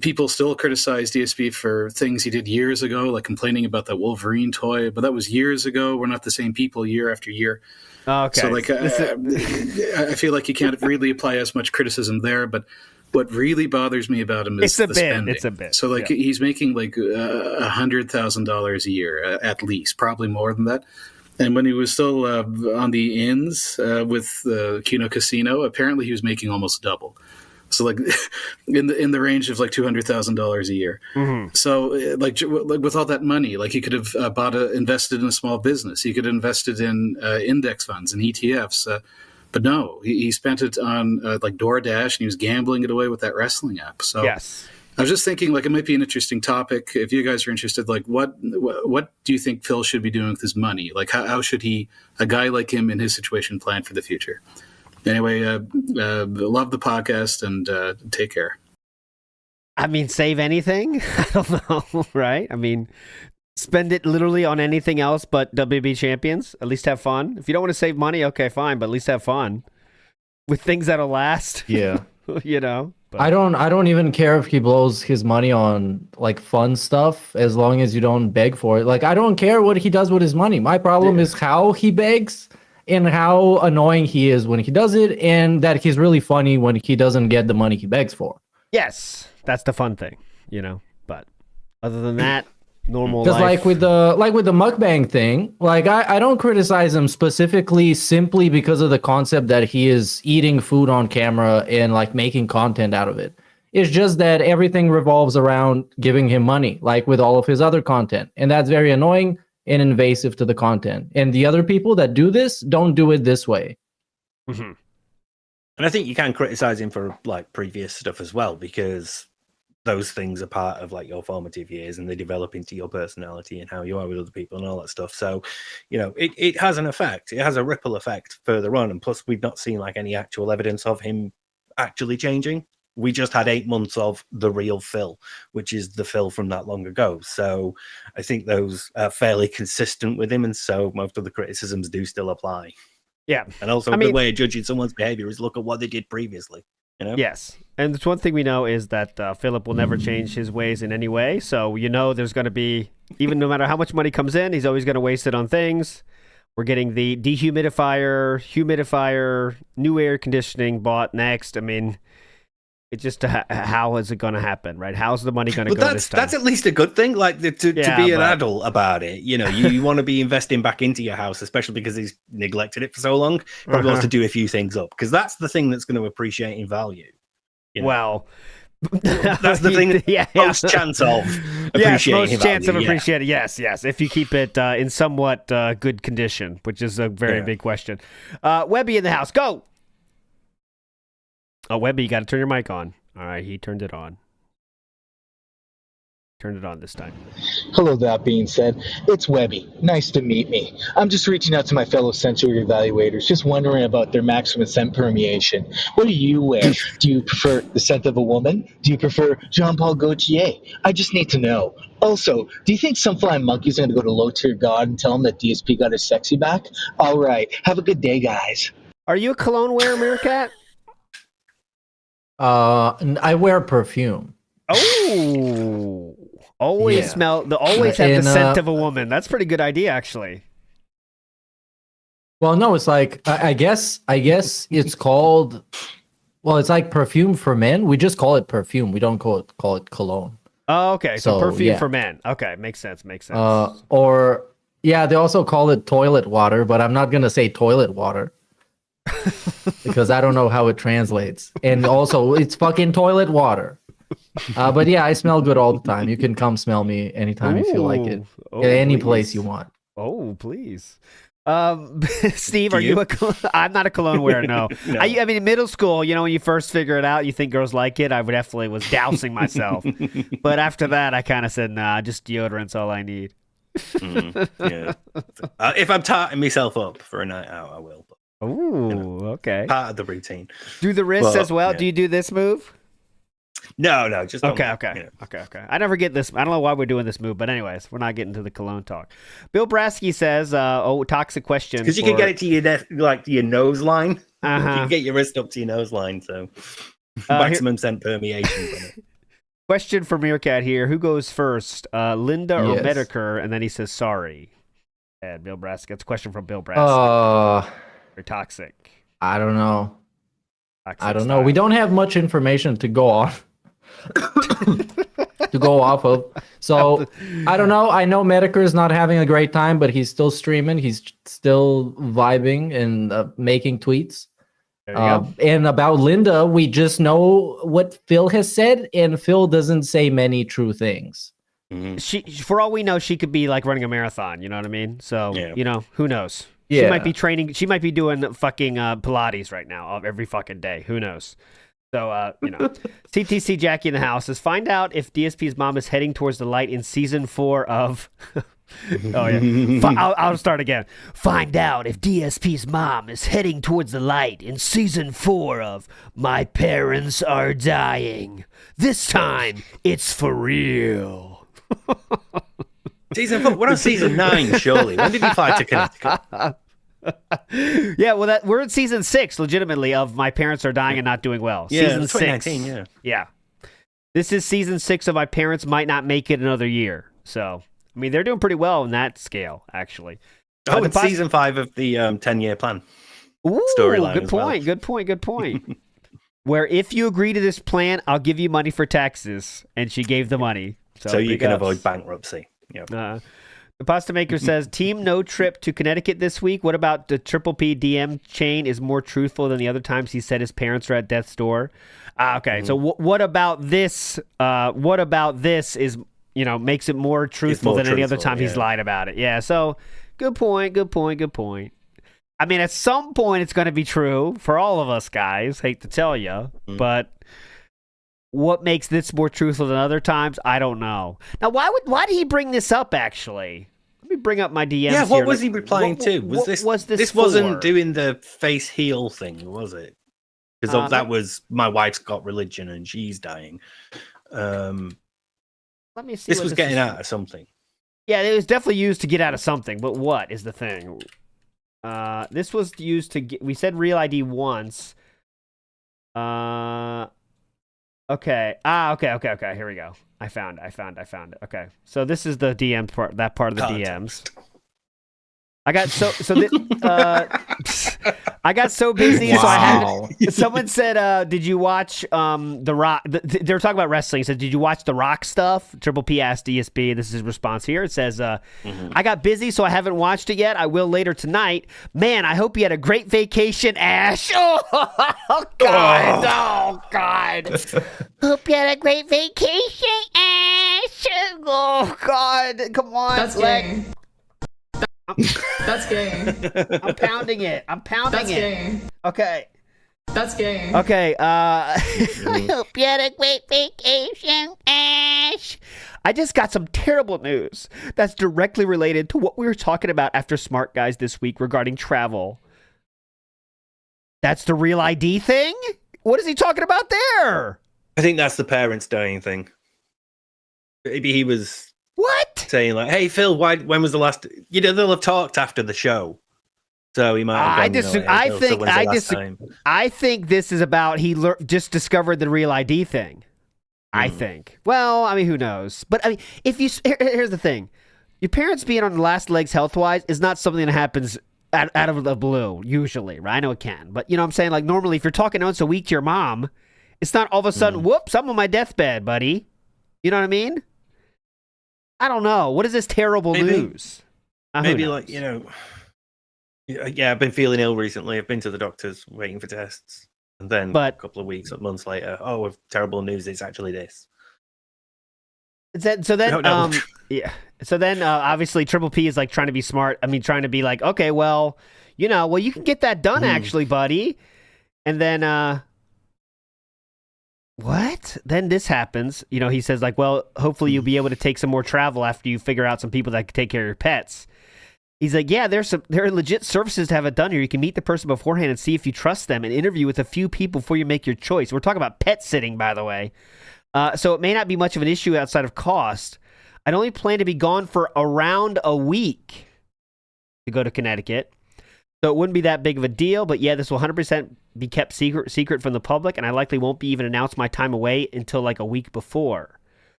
People still criticize DSP for things he did years ago, like complaining about that Wolverine toy, but that was years ago. We're not the same people year after year. Okay. So I feel like you can't really apply as much criticism there, but what really bothers me about him is the spending. It's a bit. So he's making $100,000 a year at least, probably more than that. And when he was still on the ins with Kino Casino, apparently he was making almost double. So in the range of $200,000 a year. Mm-hmm. So with all that money, he could have invested in a small business. He could have invested in index funds and ETFs. But no, he spent it on DoorDash, and he was gambling it away with that wrestling app. So yes. I was just thinking it might be an interesting topic. If you guys are interested, what do you think Phil should be doing with his money? How should a guy like him in his situation, plan for the future? Anyway, love the podcast, and take care. I mean, save anything? I don't know, right? I mean, spend it literally on anything else but WB champions. At least have fun. If you don't want to save money, okay, fine, but at least have fun with things that'll last. Yeah. But. I don't even care if he blows his money on fun stuff, as long as you don't beg for it. I don't care what he does with his money. My problem is how he begs, and how annoying he is when he does it, and that he's really funny when he doesn't get the money he begs for. Yes, that's the fun thing, But other than that, normal life. Because with the mukbang thing, I don't criticize him specifically simply because of the concept that he is eating food on camera and making content out of it. It's just that everything revolves around giving him money, with all of his other content, and that's very annoying and invasive to the content. And the other people that do this don't do it this way. Mm-hmm. And I think you can criticize him for previous stuff as well, because those things are part of your formative years, and they develop into your personality and how you are with other people and all that stuff. So, it has an effect. It has a ripple effect further on. And plus, we've not seen any actual evidence of him actually changing. We just had 8 months of the real Phil, which is the Phil from that long ago. So I think those are fairly consistent with him. And so most of the criticisms do still apply. Yeah. And also a good way of judging someone's behavior is look at what they did previously. Yes. And the one thing we know is that Philip will never change his ways in any way. So, there's going to be, even no matter how much money comes in, he's always going to waste it on things. We're getting the dehumidifier, humidifier, new air conditioning bought next. I mean, it's just how is it going to happen, right? How's the money going to go this time? That's at least a good thing. Like to be an adult about it. You know, you want to be investing back into your house, especially because he's neglected it for so long. Probably wants to do a few things up because that's the thing that's going to appreciate in value. You know? Well, that's the thing. Most chance of appreciating. Most chance of value, appreciating. Yes. If you keep it in somewhat good condition, which is a very big question. Webby in the house, go. Oh, Webby, you got to turn your mic on. All right, he turned it on. Turned it on this time. Hello, that being said, it's Webby. Nice to meet me. I'm just reaching out to my fellow sensory evaluators, just wondering about their maximum scent permeation. What do you wear? Do you prefer the scent of a woman? Do you prefer Jean-Paul Gaultier? I just need to know. Also, do you think some flying monkeys are going to go to low-tier God and tell him that DSP got his sexy back? All right. Have a good day, guys. Are you a cologne wearer, Mircat? I wear perfume. Oh, always have the scent of a woman. That's a pretty good idea, actually. Well, no, it's like I guess it's called. Well, it's like perfume for men. We just call it perfume. We don't call it cologne. Oh, okay. So perfume for men. Okay, makes sense. Or they also call it toilet water, but I'm not gonna say toilet water. Because I don't know how it translates. And also, it's fucking toilet water. But yeah, I smell good all the time. You can come smell me anytime you feel like it. Any place you want. Oh, please. Steve, are you a cologne? I'm not a cologne wearer, no. No. I mean, in middle school, when you first figure it out, you think girls like it. I definitely was dousing myself. But after that, I kind of said, nah, just deodorant's all I need. If I'm tarting myself up for a night out, I will. Ooh, okay. Part of the routine. Do the wrist as well? Yeah. Do you do this move? No, just okay. I never get this. I don't know why we're doing this move, but anyways, we're not getting to the cologne talk. Bill Brasky says, toxic question. Because you can get it to your nose line. You can get your wrist up to your nose line, so maximum scent permeation from it. Question for Mircat here. Who goes first, Linda or Medicare? And then he says, sorry. And Bill Brasky. That's a question from Bill Brasky. Or toxic. I don't know. We don't have much information to go on. To go off of. So I don't know. I know Medicare is not having a great time, but he's still streaming. He's still vibing and making tweets. And about Linda, we just know what Phil has said, and Phil doesn't say many true things. She, for all we know, she could be like running a marathon. You know what I mean? So who knows? Yeah. She might be training. She might be doing fucking Pilates right now every fucking day. Who knows? So, CTC Jackie in the house says, find out if DSP's mom is heading towards the light in season 4 of... I'll start again. Find out if DSP's mom is heading towards the light in season 4 of My Parents Are Dying. This time, it's for real. Season 4? We're on season 9, surely. When did he fly to Connecticut? Yeah, well, we're in season 6, legitimately, of My Parents Are Dying and Not Doing Well. Yeah, season 2019, yeah. This is season 6 of My Parents Might Not Make It Another Year. So, I mean, they're doing pretty well in that scale, actually. It's season 5 of the 10-year plan storyline. Good point. Good point. Where if you agree to this plan, I'll give you money for taxes. And she gave the money. So you can avoid bankruptcy. Yep. The Pasta Maker says, team no trip to Connecticut this week. What about the Triple P DM chain is more truthful than the other times he said his parents are at death's door? Okay, so what about this? What about this is, makes it more truthful than any other time he's lied about it. Yeah, so good point. I mean, at some point it's going to be true for all of us guys. Hate to tell you, but... What makes this more truthful than other times? I don't know. Now, why did he bring this up, actually? Let me bring up my DMs Yeah, what here. was he replying to? This wasn't doing the face heal thing, was it? Because that was, my wife's got religion and she's dying. Let me see. This was getting out of something. Yeah, it was definitely used to get out of something, but what is the thing? This was used to get... We said Real ID once. Okay. Okay. Here we go. I found it. Okay. So this is the DM part, that part of the DMs. I got I got so busy, so I had. Someone said, "Did you watch The Rock?" They were talking about wrestling. He said, "Did you watch The Rock stuff?" Triple P asked DSP. This is his response here. It says, "I got busy, so I haven't watched it yet. I will later tonight. Man, I hope you had a great vacation, Ash." Oh God! Oh God! Hope you had a great vacation, Ash. Oh God! Come on, that's gay. That's gay. I'm pounding it. That's gay. Okay. That's gay. Okay. I hope you had a great vacation, Ash. I just got some terrible news that's directly related to what we were talking about after Smart Guys this week regarding travel. That's the Real ID thing? What is he talking about there? I think that's the parents dying thing. Maybe he was saying like, "Hey Phil, when was the last?" They'll have talked after the show, so he might have gone, I think this is about he just discovered the Real ID thing. I think. Well, I mean, who knows? But I mean, here's the thing: your parents being on the last legs health wise is not something that happens out of the blue usually, right? I know it can, but you know what I'm saying? Like normally, if you're talking once a week to your mom, it's not all of a sudden, whoops, I'm on my deathbed, buddy. You know what I mean? I don't know. What is this terrible news? Maybe like, I've been feeling ill recently. I've been to the doctors waiting for tests. And then a couple of weeks or months later, with terrible news, it's actually this. So then obviously Triple P is like trying to be smart. I mean, trying to be like, okay, well, you can get that done actually, buddy. And then, what? Then this happens. He says like, well, hopefully you'll be able to take some more travel after you figure out some people that can take care of your pets. He's like, yeah, there are legit services to have it done here. You can meet the person beforehand and see if you trust them and interview with a few people before you make your choice. We're talking about pet sitting, by the way. So it may not be much of an issue outside of cost. I'd only plan to be gone for around a week to go to Connecticut. So it wouldn't be that big of a deal, but yeah, this will 100% be kept secret from the public, and I likely won't be even announce my time away until like a week before.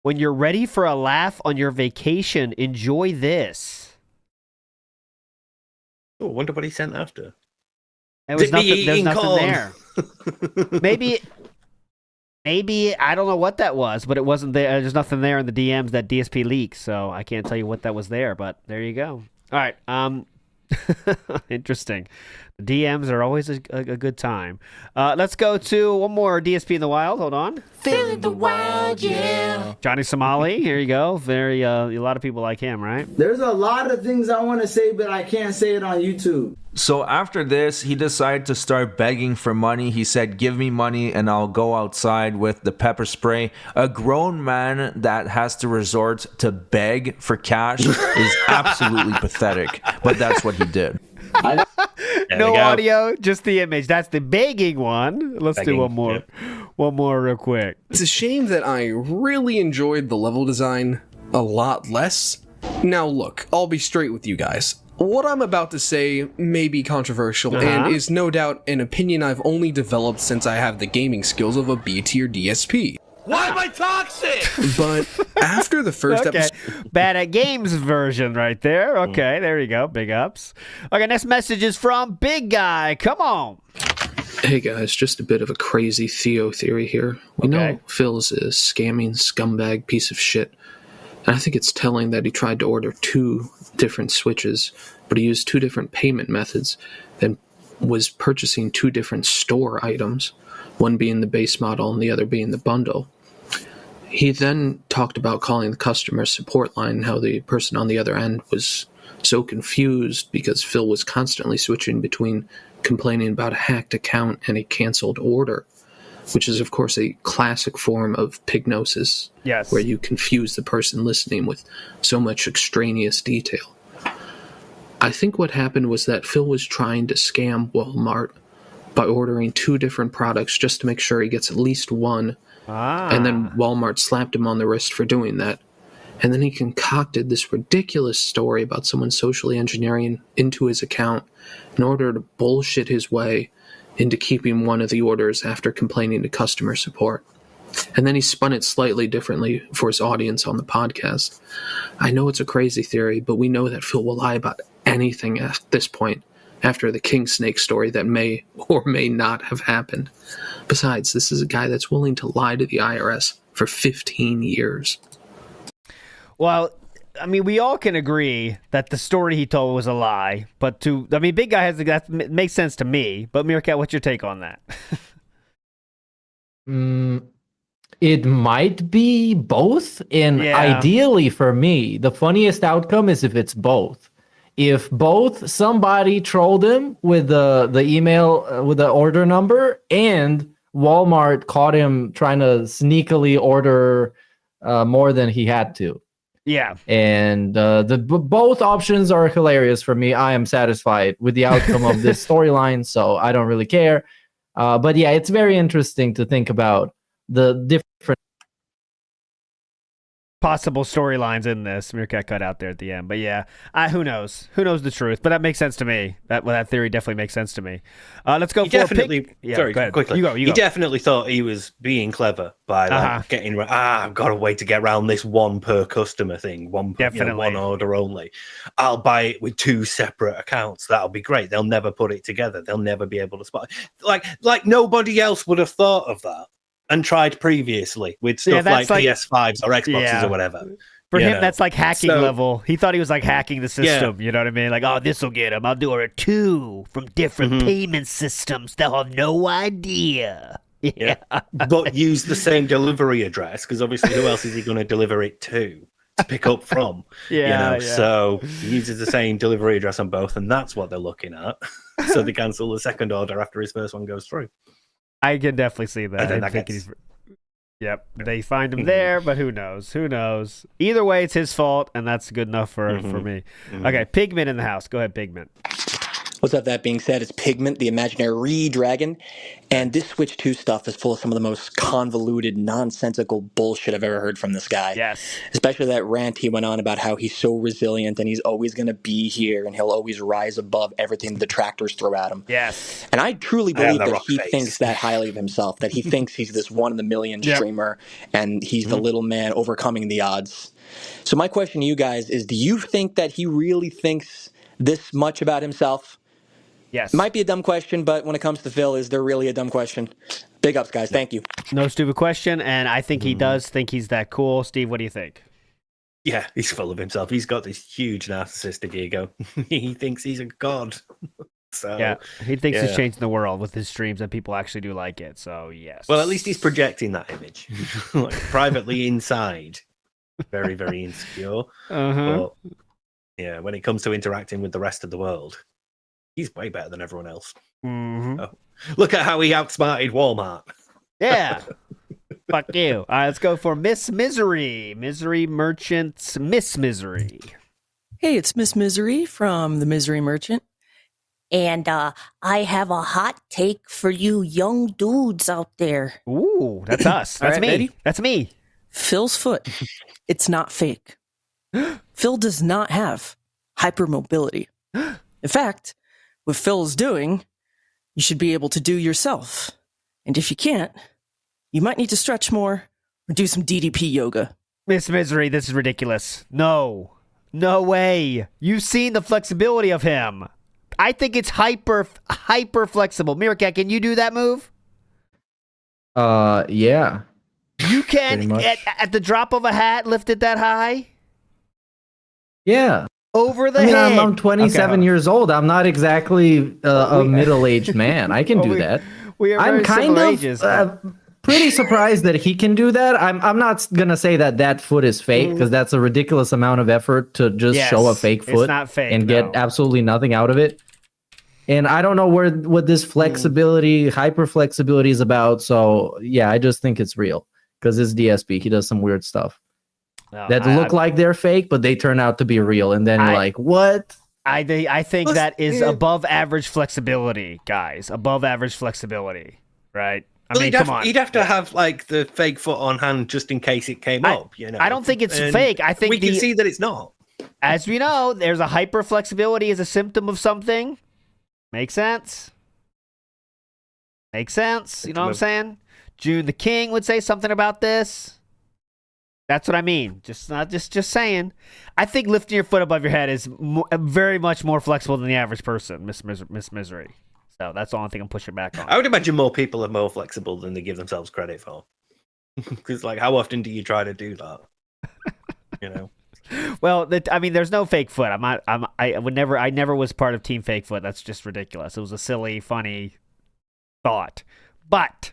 When you're ready for a laugh on your vacation, enjoy this. Oh, I wonder what he sent after. There's nothing there. Maybe I don't know what that was, but it wasn't there. There's nothing there in the DMs that DSP leaks, so I can't tell you what that was there, but there you go. All right. Interesting. The DMs are always a good time. Let's go to one more DSP in the wild. Hold on. Feeling the wild, yeah. Johnny Somali. Here you go. Very a lot of people like him, right? There's a lot of things I want to say, but I can't say it on YouTube. So after this, he decided to start begging for money. He said, "Give me money and I'll go outside with the pepper spray." A grown man that has to resort to beg for cash is absolutely pathetic, but that's what he did. No audio, just the image. That's the begging one. Let's do one more. Yep. One more real quick. It's a shame that I really enjoyed the level design a lot less. Now look, I'll be straight with you guys. What I'm about to say may be controversial and is no doubt an opinion I've only developed since I have the gaming skills of a B-tier DSP. Why am I toxic? But after the first episode... Bad at games version right there. Okay, there you go. Big ups. Okay, next message is from Big Guy. Come on. Hey guys, just a bit of a crazy Theo theory here. We know Phil's a scamming scumbag piece of shit. And I think it's telling that he tried to order 2 different Switches, but he used 2 different payment methods and was purchasing 2 different store items, one being the base model and the other being the bundle. He then talked about calling the customer support line and how the person on the other end was so confused because Phil was constantly switching between complaining about a hacked account and a canceled order, which is, of course, a classic form of pignosis, where you confuse the person listening with so much extraneous detail. I think what happened was that Phil was trying to scam Walmart by ordering 2 different products just to make sure he gets at least one, and then Walmart slapped him on the wrist for doing that. And then he concocted this ridiculous story about someone socially engineering into his account in order to bullshit his way into keeping one of the orders after complaining to customer support. And then he spun it slightly differently for his audience on the podcast. I know it's a crazy theory, but we know that Phil will lie about anything at this point after the king snake story that may or may not have happened. Besides, this is a guy that's willing to lie to the IRS for 15 years. Well, I mean, we all can agree that the story he told was a lie, but Big Guy that makes sense to me, but Mircat, what's your take on that? It might be both, and ideally for me, the funniest outcome is if it's both. If both somebody trolled him with the email with the order number, and Walmart caught him trying to sneakily order more than he had to. Yeah. And both options are hilarious for me. I am satisfied with the outcome of this storyline, so I don't really care. But yeah, it's very interesting to think about the different possible storylines in this. Mircat cut out there at the end, but yeah, who knows? Who knows the truth? But that makes sense to me. That theory definitely makes sense to me. Let's go. Sorry, quickly. You go. He definitely thought he was being clever by getting. I've got a way to get around this one per customer thing. One order only. I'll buy it with 2 separate accounts. That'll be great. They'll never put it together. They'll never be able to spot. Like nobody else would have thought of that. And tried previously with stuff like PS5s or Xboxes or whatever. For him, that's like hacking level. He thought he was like hacking the system. You know what I mean? Like, oh, this will get him. I'll do order 2 from different payment systems. They'll have no idea. Yeah. But use the same delivery address, because obviously who else is he going to deliver it to pick up from? So he uses the same delivery address on both, and that's what they're looking at. So they cancel the second order after his first one goes through. I can definitely see that. Yep, they find him there, but who knows? Who knows? Either way, it's his fault, and that's good enough for me. Okay, Pigment in the house. Go ahead, Pigment. What's up? That being said, it's Pigment, the imaginary dragon, and this Switch 2 stuff is full of some of the most convoluted, nonsensical bullshit I've ever heard from this guy. Yes. Especially that rant he went on about how he's so resilient and he's always going to be here and he'll always rise above everything the detractors throw at him. Yes. And I truly believe that he thinks that highly of himself, that he thinks he's this one-in-a-million streamer and he's the little man overcoming the odds. So my question to you guys is, do you think that he really thinks this much about himself? Yes. Might be a dumb question, but when it comes to Phil, is there really a dumb question? Big ups, guys. Thank you. No stupid question, and I think he does think he's that cool. Steve, what do you think? Yeah, he's full of himself. He's got this huge narcissistic ego. He thinks he's a god. So yeah, he thinks he's changing the world with his streams, and people actually do like it. So yes. Well, at least he's projecting that image, like, privately inside. Very, very insecure. But yeah, when it comes to interacting with the rest of the world, he's way better than everyone else. Oh, look at how he outsmarted Walmart. Yeah. Fuck you. All right, let's go for Miss Misery. Misery Merchant's Miss Misery. Hey, it's Miss Misery from the Misery Merchant. And I have a hot take for you young dudes out there. Ooh, that's us. That's me. Ready? That's me. Phil's foot. It's not fake. Phil does not have hypermobility. In fact, what Phil is doing, you should be able to do yourself. And if you can't, you might need to stretch more or do some DDP yoga. Miss Misery, this is ridiculous. No way. You've seen the flexibility of him. I think it's hyper flexible. Mircat, can you do that move? Yeah. You can at the drop of a hat lift it that high? Yeah. Over the head. I'm 27 years old. I'm not exactly a middle-aged man. I can do that. We are I'm kind of ages, pretty surprised that he can do that. I'm not gonna say that foot is fake, because that's a ridiculous amount of effort to just show a fake foot and get absolutely nothing out of it. And I don't know what this flexibility, hyper flexibility is about. So yeah, I just think it's real because it's DSP. He does some weird stuff that look like they're fake, but they turn out to be real. And then you're like, what? I think that is above average flexibility, guys. Above average flexibility, right? I mean, come on. He'd have to have like the fake foot on hand just in case it came up. You know, I don't think it's fake. I think we can see that it's not. As we know, there's a hyper flexibility as a symptom of something. Makes sense. Makes sense. You know what I'm saying? June the King would say something about this. That's what I mean. Just saying. I think lifting your foot above your head is very much more flexible than the average person, Miss Misery. So that's the only thing I'm pushing back on. I would imagine more people are more flexible than they give themselves credit for. Because, like, how often do you try to do that? You know. Well, I mean, there's no fake foot. I never was part of Team Fake Foot. That's just ridiculous. It was a silly, funny thought. But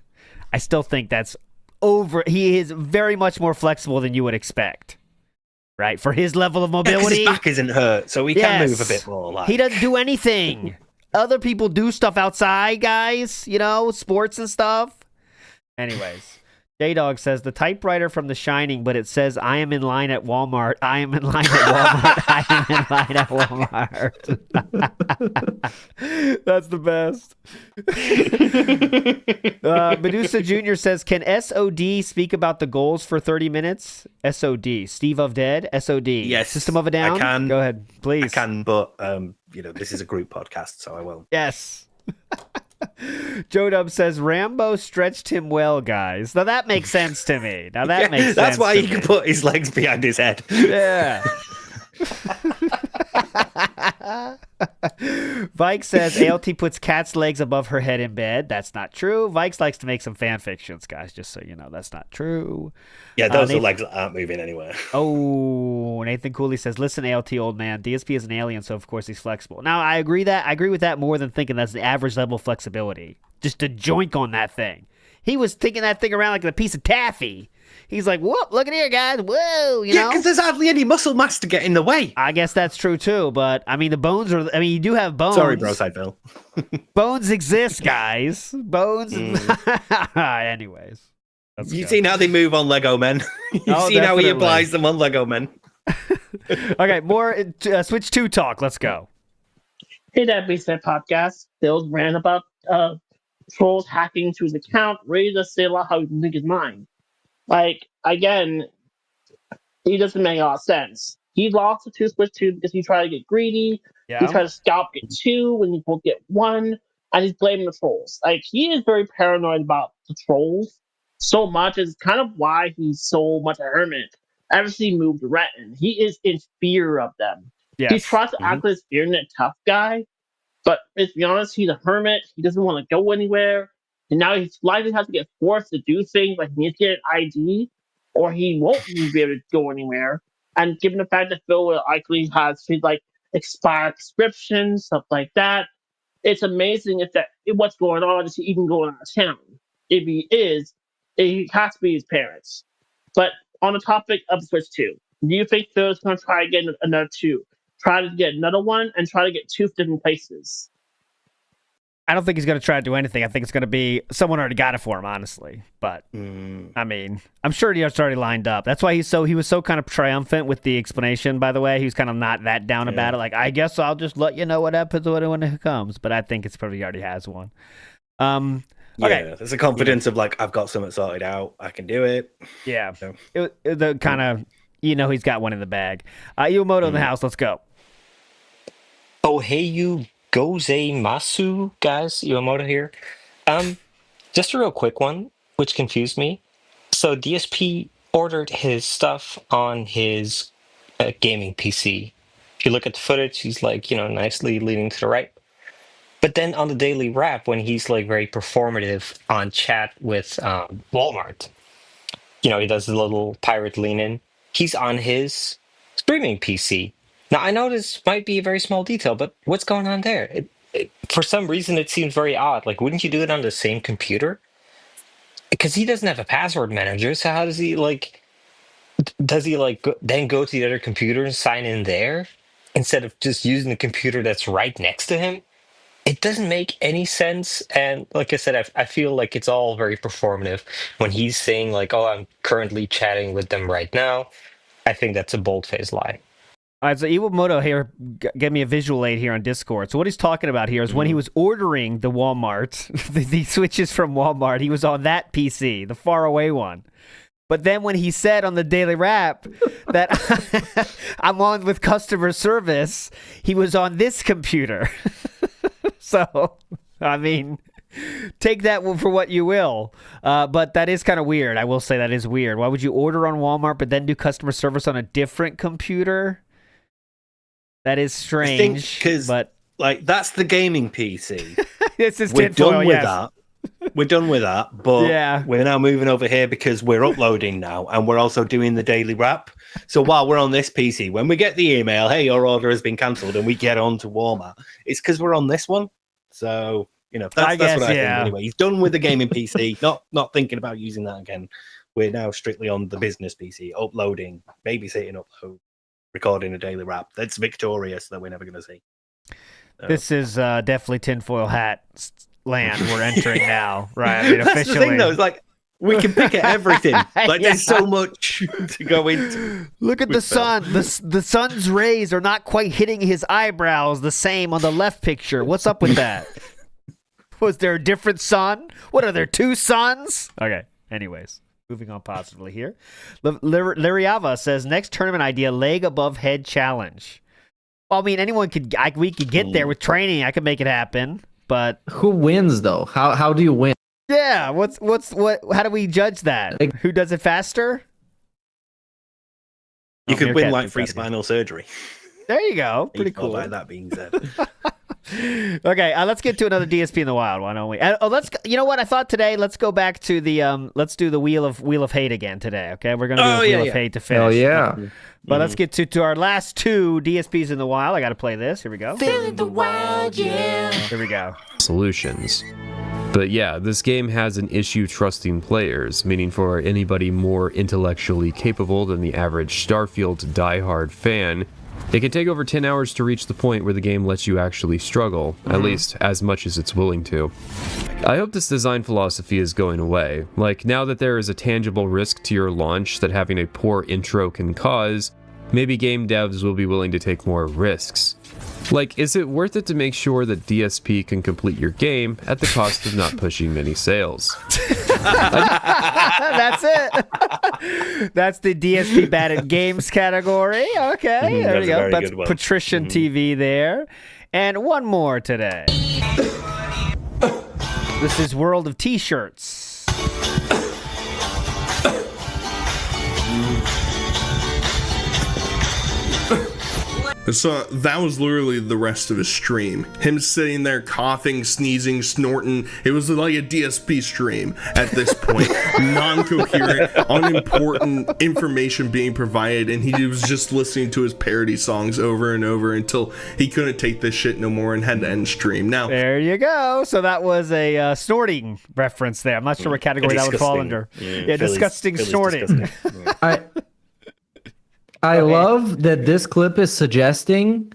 I still think that's over. He is very much more flexible than you would expect, right? For his level of mobility. His back isn't hurt, so he can move a bit more. Like. He doesn't do anything. Other people do stuff outside, guys. You know, sports and stuff. Anyways. J-Dog says, the typewriter from The Shining, but it says, I am in line at Walmart. I am in line at Walmart. I am in line at Walmart. That's the best. Medusa Jr. says, can SOD speak about the goals for 30 minutes? SOD. Steve of Dead? SOD. Yes. System of a Down? I can. Go ahead, please. I can, but, this is a group podcast, so I won't. Yes. Joe Dub says Rambo stretched him well, guys. Now that makes sense to me. Makes sense. That's why he can put his legs behind his head. Yeah. Vike says ALT puts cat's legs above her head in bed. That's not true. Vikes likes to make some fan fictions, guys, just so you know. That's not true. Yeah, those are legs that aren't moving anywhere. Oh, Nathan Cooley says, listen, ALT old man, DSP is an alien, so of course he's flexible. Now, I agree with that more than thinking that's the average level of flexibility. Just to joink on that thing. He was taking that thing around like a piece of taffy. He's like, whoop, look at here, guys. Whoa, you know? Yeah, because there's hardly any muscle mass to get in the way. I guess that's true, too. But, I mean, the bones are... I mean, you do have bones. Sorry, Broside Bill. Bones exist, guys. Bones... Anyways. You've seen how they move on Lego Men. You've seen how he applies them on Lego Men. Okay, more Switch 2 talk. Let's go. Hey, that Beast podcast. Phil ran about trolls hacking into his account, ready to say a lot how he can think his mind. Like, again, he doesn't make a lot of sense. He lost the 2 Switch 2 because he tried to get greedy. Yeah. He tried to scalp get 2 when he both get 1, and he's blaming the trolls. Like, he is very paranoid about the trolls so much. It's kind of why he's so much a hermit ever since he moved to Retton. He is in fear of them. Yes. He tries to act like this fear-net tough guy, but let's be honest, he's a hermit. He doesn't want to go anywhere. And now he's likely has to get forced to do things like he needs to get an ID, or he won't be able to go anywhere. And given the fact that Phil likely has his expired prescriptions, stuff like that, it's amazing what's going on. Is he even going out of town? If he is, it has to be his parents. But on the topic of Switch 2, do you think Phil's going to try to get another 2? Try to get another one and try to get 2 different places? I don't think he's going to try to do anything. I think it's going to be someone already got it for him, honestly. But I mean, I'm sure it's already lined up. That's why he was so kind of triumphant with the explanation. By the way, he was kind of not that down about it. Like, I guess I'll just let you know what happens when it comes. But I think it's probably already has one. Okay. Yeah, there's a confidence of I've got something sorted out. I can do it. Yeah, so. The kind of he's got one in the bag. Iwamoto in the house. Let's go. Oh, hey, you Gozemasu guys, Iwamoto here. Just a real quick one, which confused me. So DSP ordered his stuff on his gaming PC. If you look at the footage, he's nicely leaning to the right. But then on the daily wrap, when he's very performative on chat with Walmart, he does the little pirate lean in. He's on his streaming PC. Now, I know this might be a very small detail, but what's going on there? For some reason, it seems very odd. Wouldn't you do it on the same computer? Because he doesn't have a password manager, so how does he, then go to the other computer and sign in there instead of just using the computer that's right next to him? It doesn't make any sense, and like I said, I feel like it's all very performative. When he's saying, oh, I'm currently chatting with them right now, I think that's a bold-faced lie. All right, so Iwamoto here gave me a visual aid here on Discord. So what he's talking about here is when he was ordering the Walmart, the switches from Walmart, he was on that PC, the faraway one. But then when he said on the Daily Wrap that I'm on with customer service, he was on this computer. So, I mean, Take that for what you will. But that is kind of weird. I will say that is weird. Why would you order on Walmart but then do customer service on a different computer? That is strange. But like that's the gaming PC. This is we're tinfoil, done with that. We're done with that. But we're now moving over here because we're uploading now, and we're also doing the daily wrap. So while we're on this PC, when we get the email, "Hey, your order has been cancelled," and we get on to Walmart, it's because we're on this one. So that's what I think. Anyway, he's done with the gaming PC. Not thinking about using that again. We're now strictly on the business PC, uploading, babysitting, upload, recording a daily wrap. That's victorious that we're never going to see. So. This is definitely tinfoil hat land we're entering now, right? I mean, That's the thing, though. It's like we can pick at everything. Like there's so much to go into. Look at the sun. The sun's rays are not quite hitting his eyebrows the same on the left picture. What's up with that? Was there a different sun? What are there, two suns? Okay. Anyways. Moving on positively here. Liriava says, next tournament idea, leg above head challenge. Well, I mean, we could get there with training. I could make it happen, but who wins though? How do you win? Yeah, how do we judge that? Like, who does it faster? You could win like free spinal surgery. There you go. Pretty cool. By that being said. Okay, let's get to another DSP in the wild. Why don't we? You know what I thought today? Let's go back to the let's do the Wheel of Hate again today. Okay, we're gonna do Wheel of Hate to finish. Oh yeah. But let's get to our last two DSPs in the wild. I got to play this. Here we go. Feeling the wild, yeah. Here we go. Solutions. But yeah, this game has an issue trusting players, meaning for anybody more intellectually capable than the average Starfield diehard fan, it can take over 10 hours to reach the point where the game lets you actually struggle, at least as much as it's willing to. I hope this design philosophy is going away. Like, now that there is a tangible risk to your launch that having a poor intro can cause, maybe game devs will be willing to take more risks. Like, is it worth it to make sure that DSP can complete your game at the cost of not pushing many sales? That's it. That's the DSP bad at games category. Okay, there we go. That's Patrician TV there. And one more today. This is World of T-Shirts. So that was literally the rest of his stream. Him sitting there coughing, sneezing, snorting. It was like a DSP stream at this point. Non-coherent, unimportant information being provided, and he was just listening to his parody songs over and over until he couldn't take this shit no more and had to end stream. Now, there you go. So that was a snorting reference there. I'm not sure what category that would fall under. Yeah, disgusting snorting. Disgusting. I love that this clip is suggesting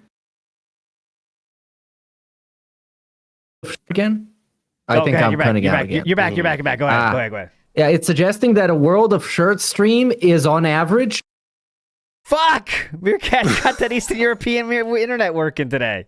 again. I think I'm cutting out again. You're back. Go ahead. Yeah, it's suggesting that a World of Shirts stream is on average. Fuck! Mircat got that Eastern European internet working today.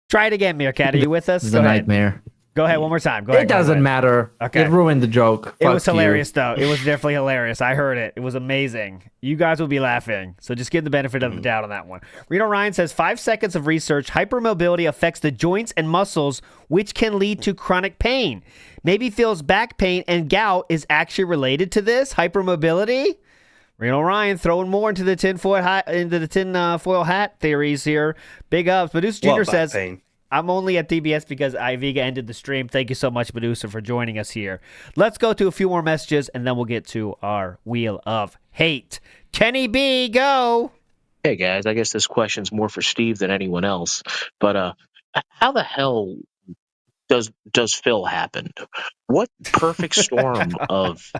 Try it again, Mircat. Are you with us? It's a nightmare. Go ahead one more time. It doesn't matter. Okay. It ruined the joke. It was hilarious, though. It was definitely hilarious. I heard it. It was amazing. You guys will be laughing. So just give the benefit of the doubt on that one. Reno Ryan says, 5 seconds of research. Hypermobility affects the joints and muscles, which can lead to chronic pain. Maybe Phil's back pain and gout is actually related to this hypermobility. Reno Ryan throwing more into the tinfoil hat theories here. Big ups. Medusa Jr. says, pain? I'm only at TBS because Iviga ended the stream. Thank you so much, Medusa, for joining us here. Let's go to a few more messages, and then we'll get to our Wheel of Hate. Kenny B, go! Hey, guys. I guess this question's more for Steve than anyone else. But how the hell does Phil happen? What perfect storm of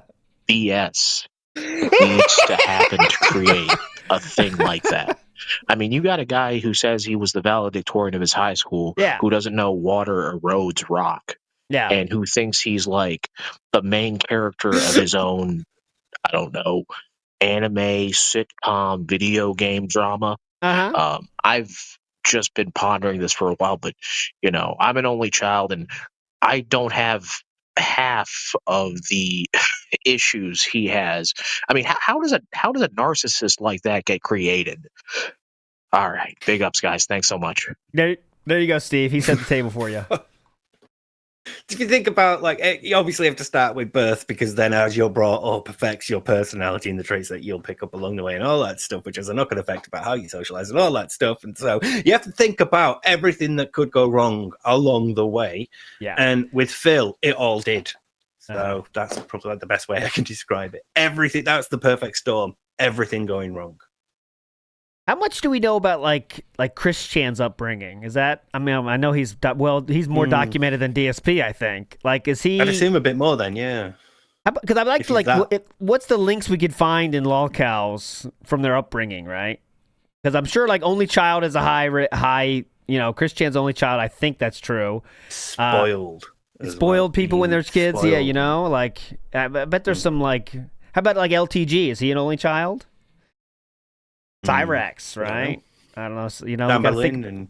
BS needs to happen to create a thing like that? I mean, you got a guy who says he was the valedictorian of his high school, who doesn't know water erodes rock, and who thinks he's like the main character of his own, I don't know, anime, sitcom, video game drama. I've just been pondering this for a while, but, you know, I'm an only child, and I don't have half of the issues he has. I mean, how does a narcissist like that get created? All right, big ups, guys. Thanks so much. There you go, Steve. He set the table for you. If you think about, like, you obviously have to start with birth, because then as you're brought up affects your personality and the traits that you'll pick up along the way and all that stuff, which has a knock-on effect about how you socialize and all that stuff. And so you have to think about everything that could go wrong along the way. Yeah. And with Phil, it all did. So that's probably the best way I can describe it. Everything, that's the perfect storm. Everything going wrong. How much do we know about like Chris Chan's upbringing? Is that, I mean, I know he's more documented than DSP, I think. Like, is he? I'd assume a bit more then, yeah. Because I'd like to what's the links we could find in lolcows from their upbringing, right? Because I'm sure like only child is a high, Chris Chan's only child. I think that's true. Spoiled people when there's kids, spoiled. Yeah, like I bet there's some like. How about like LTG? Is he an only child? Cyrex, right? I don't know. Tamberlin and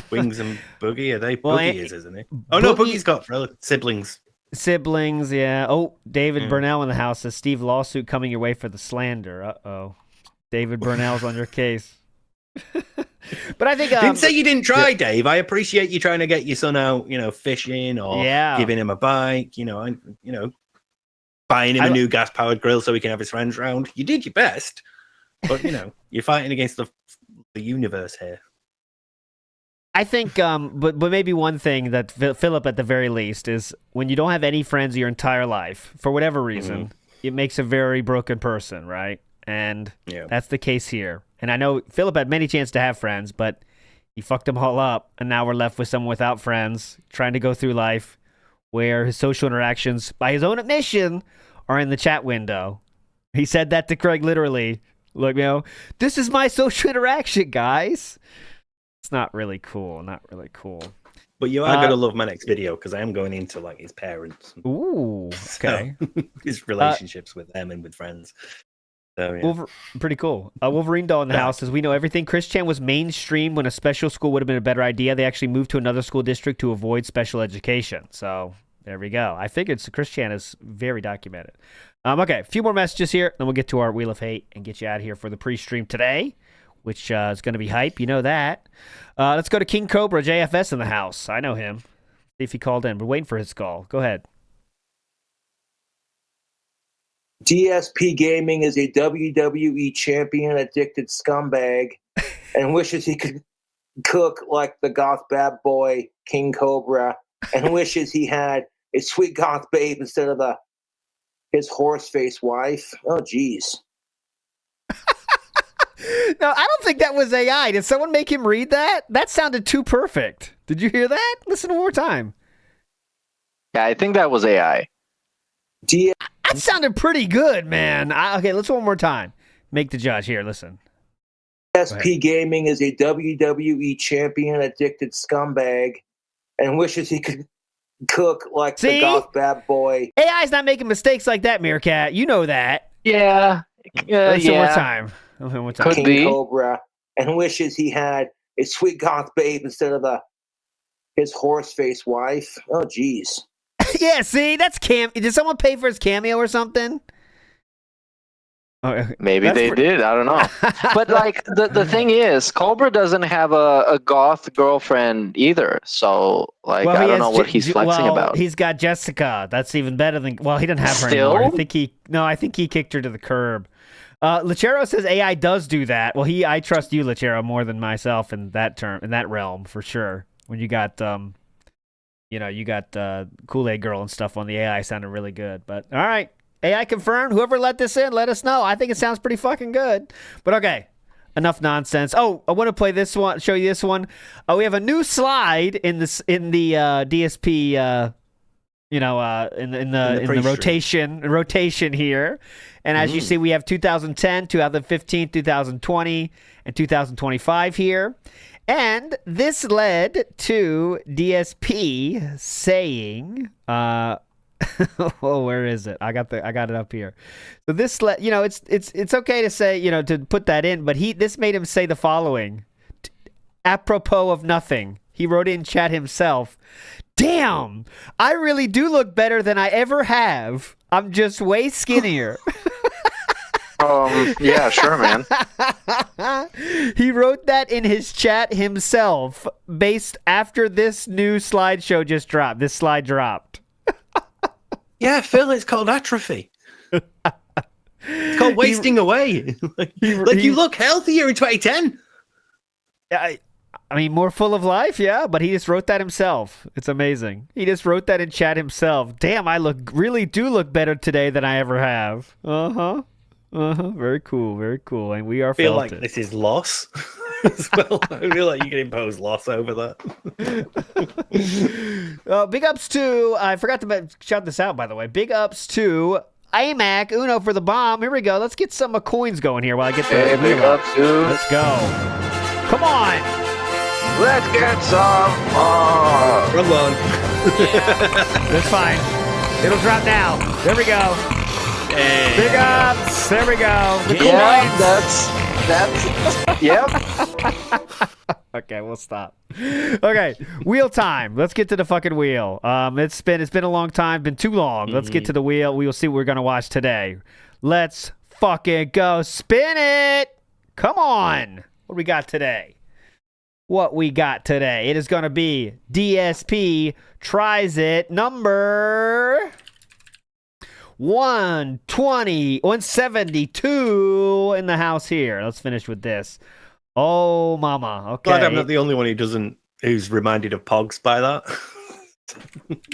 Wings and Boogie, are they? Boogie isn't he? Oh, no, Boogie's got siblings. Siblings, yeah. Oh, David Burnell in the house says, Steve, lawsuit coming your way for the slander. Uh-oh. David Burnell's on your case. But I think... didn't say you didn't try, Dave. I appreciate you trying to get your son out, fishing or giving him a bike, buying him a new gas-powered grill so he can have his friends round. You did your best. But, you're fighting against the universe here. I think, but maybe one thing that Philip, at the very least, is when you don't have any friends your entire life, for whatever reason, it makes a very broken person, right? And that's the case here. And I know Philip had many chances to have friends, but he fucked them all up, and now we're left with someone without friends, trying to go through life where his social interactions, by his own admission, are in the chat window. He said that to Craig literally. Look, this is my social interaction, guys. It's not really cool. Not really cool. But you are going to love my next video, because I am going into like his parents. Ooh, okay. His relationships with them and with friends. So, yeah. Pretty cool. Wolverine Doll in the house says, we know everything. Chris Chan was mainstream when a special school would have been a better idea. They actually moved to another school district to avoid special education. So there we go. I figured Chris Chan is very documented. Okay, a few more messages here, then we'll get to our Wheel of Hate and get you out of here for the pre-stream today, which is going to be hype. You know that. Let's go to King Cobra, JFS in the house. I know him. See if he called in. We're waiting for his call. Go ahead. DSP Gaming is a WWE champion addicted scumbag and wishes he could cook like the goth bad boy King Cobra and wishes he had a sweet goth babe instead of his horse face wife. Oh, geez. No, I don't think that was AI. Did someone make him read that? That sounded too perfect. Did you hear that? Listen one more time. Yeah, I think that was AI. That sounded pretty good, man. Okay, let's one more time. Make the judge. Here, listen. DSP Gaming is a WWE champion addicted scumbag and wishes he could cook like the goth bad boy. AI's not making mistakes like that, Mircat. You know that. Yeah. One more time. Could be. Cobra and wishes he had a sweet goth babe instead of his horse face wife. Oh, geez. Yeah, see, that's Did someone pay for his cameo or something? Maybe they did. I don't know. But like the thing is, Cobra doesn't have a goth girlfriend either. So like I don't know what he's flexing about. He's got Jessica. That's even better than. Well, he didn't have her anymore. I think he kicked her to the curb. Lechero says AI does do that. Well, I trust you, Lechero, more than myself in that realm for sure. When you got Kool-Aid Girl and stuff on the AI sounded really good. But all right. AI confirmed. Whoever let this in, let us know. I think it sounds pretty fucking good. But okay, enough nonsense. Oh, I want to play this one. Show you this one. We have a new slide in the DSP. In the rotation here, and as you see, we have 2010, 2015, 2020, and 2025 here. And this led to DSP saying, where is it? I got it up here. So this, it's okay to say, to put that in, but this made him say the following, apropos of nothing. He wrote in chat himself, "Damn, I really do look better than I ever have. I'm just way skinnier." Yeah, sure, man. He wrote that in his chat himself, based after this new slideshow just dropped. This slide dropped. Yeah, Phil, it's called atrophy. It's called wasting away. You look healthier in 2010. I mean, more full of life, yeah, but he just wrote that himself. It's amazing. He just wrote that in chat himself. Damn, I really do look better today than I ever have. Very cool, very cool. And we are I feel like this is loss as well. I feel like you can impose loss over that. Big ups to, I forgot to shout this out, by the way. Big ups to AMAC, Uno for the bomb. Here we go. Let's get some coins going here while I get the big ups to. Let's go. Come on. Let's get some more. Run along. That's fine. It'll drop now. There we go. Hey. Big ups. There we go. Yeah, that's yep. Okay, we'll stop. Okay, wheel time. Let's get to the fucking wheel. It's been a long time, been too long. Let's get to the wheel. We will see what we're gonna watch today. Let's fucking go. Spin it. Come on. What we got today? It is gonna be DSP tries it number 172 in the house here. Let's finish with this. Oh, mama. Okay. Glad I'm not the only one who's reminded of Pogs by that.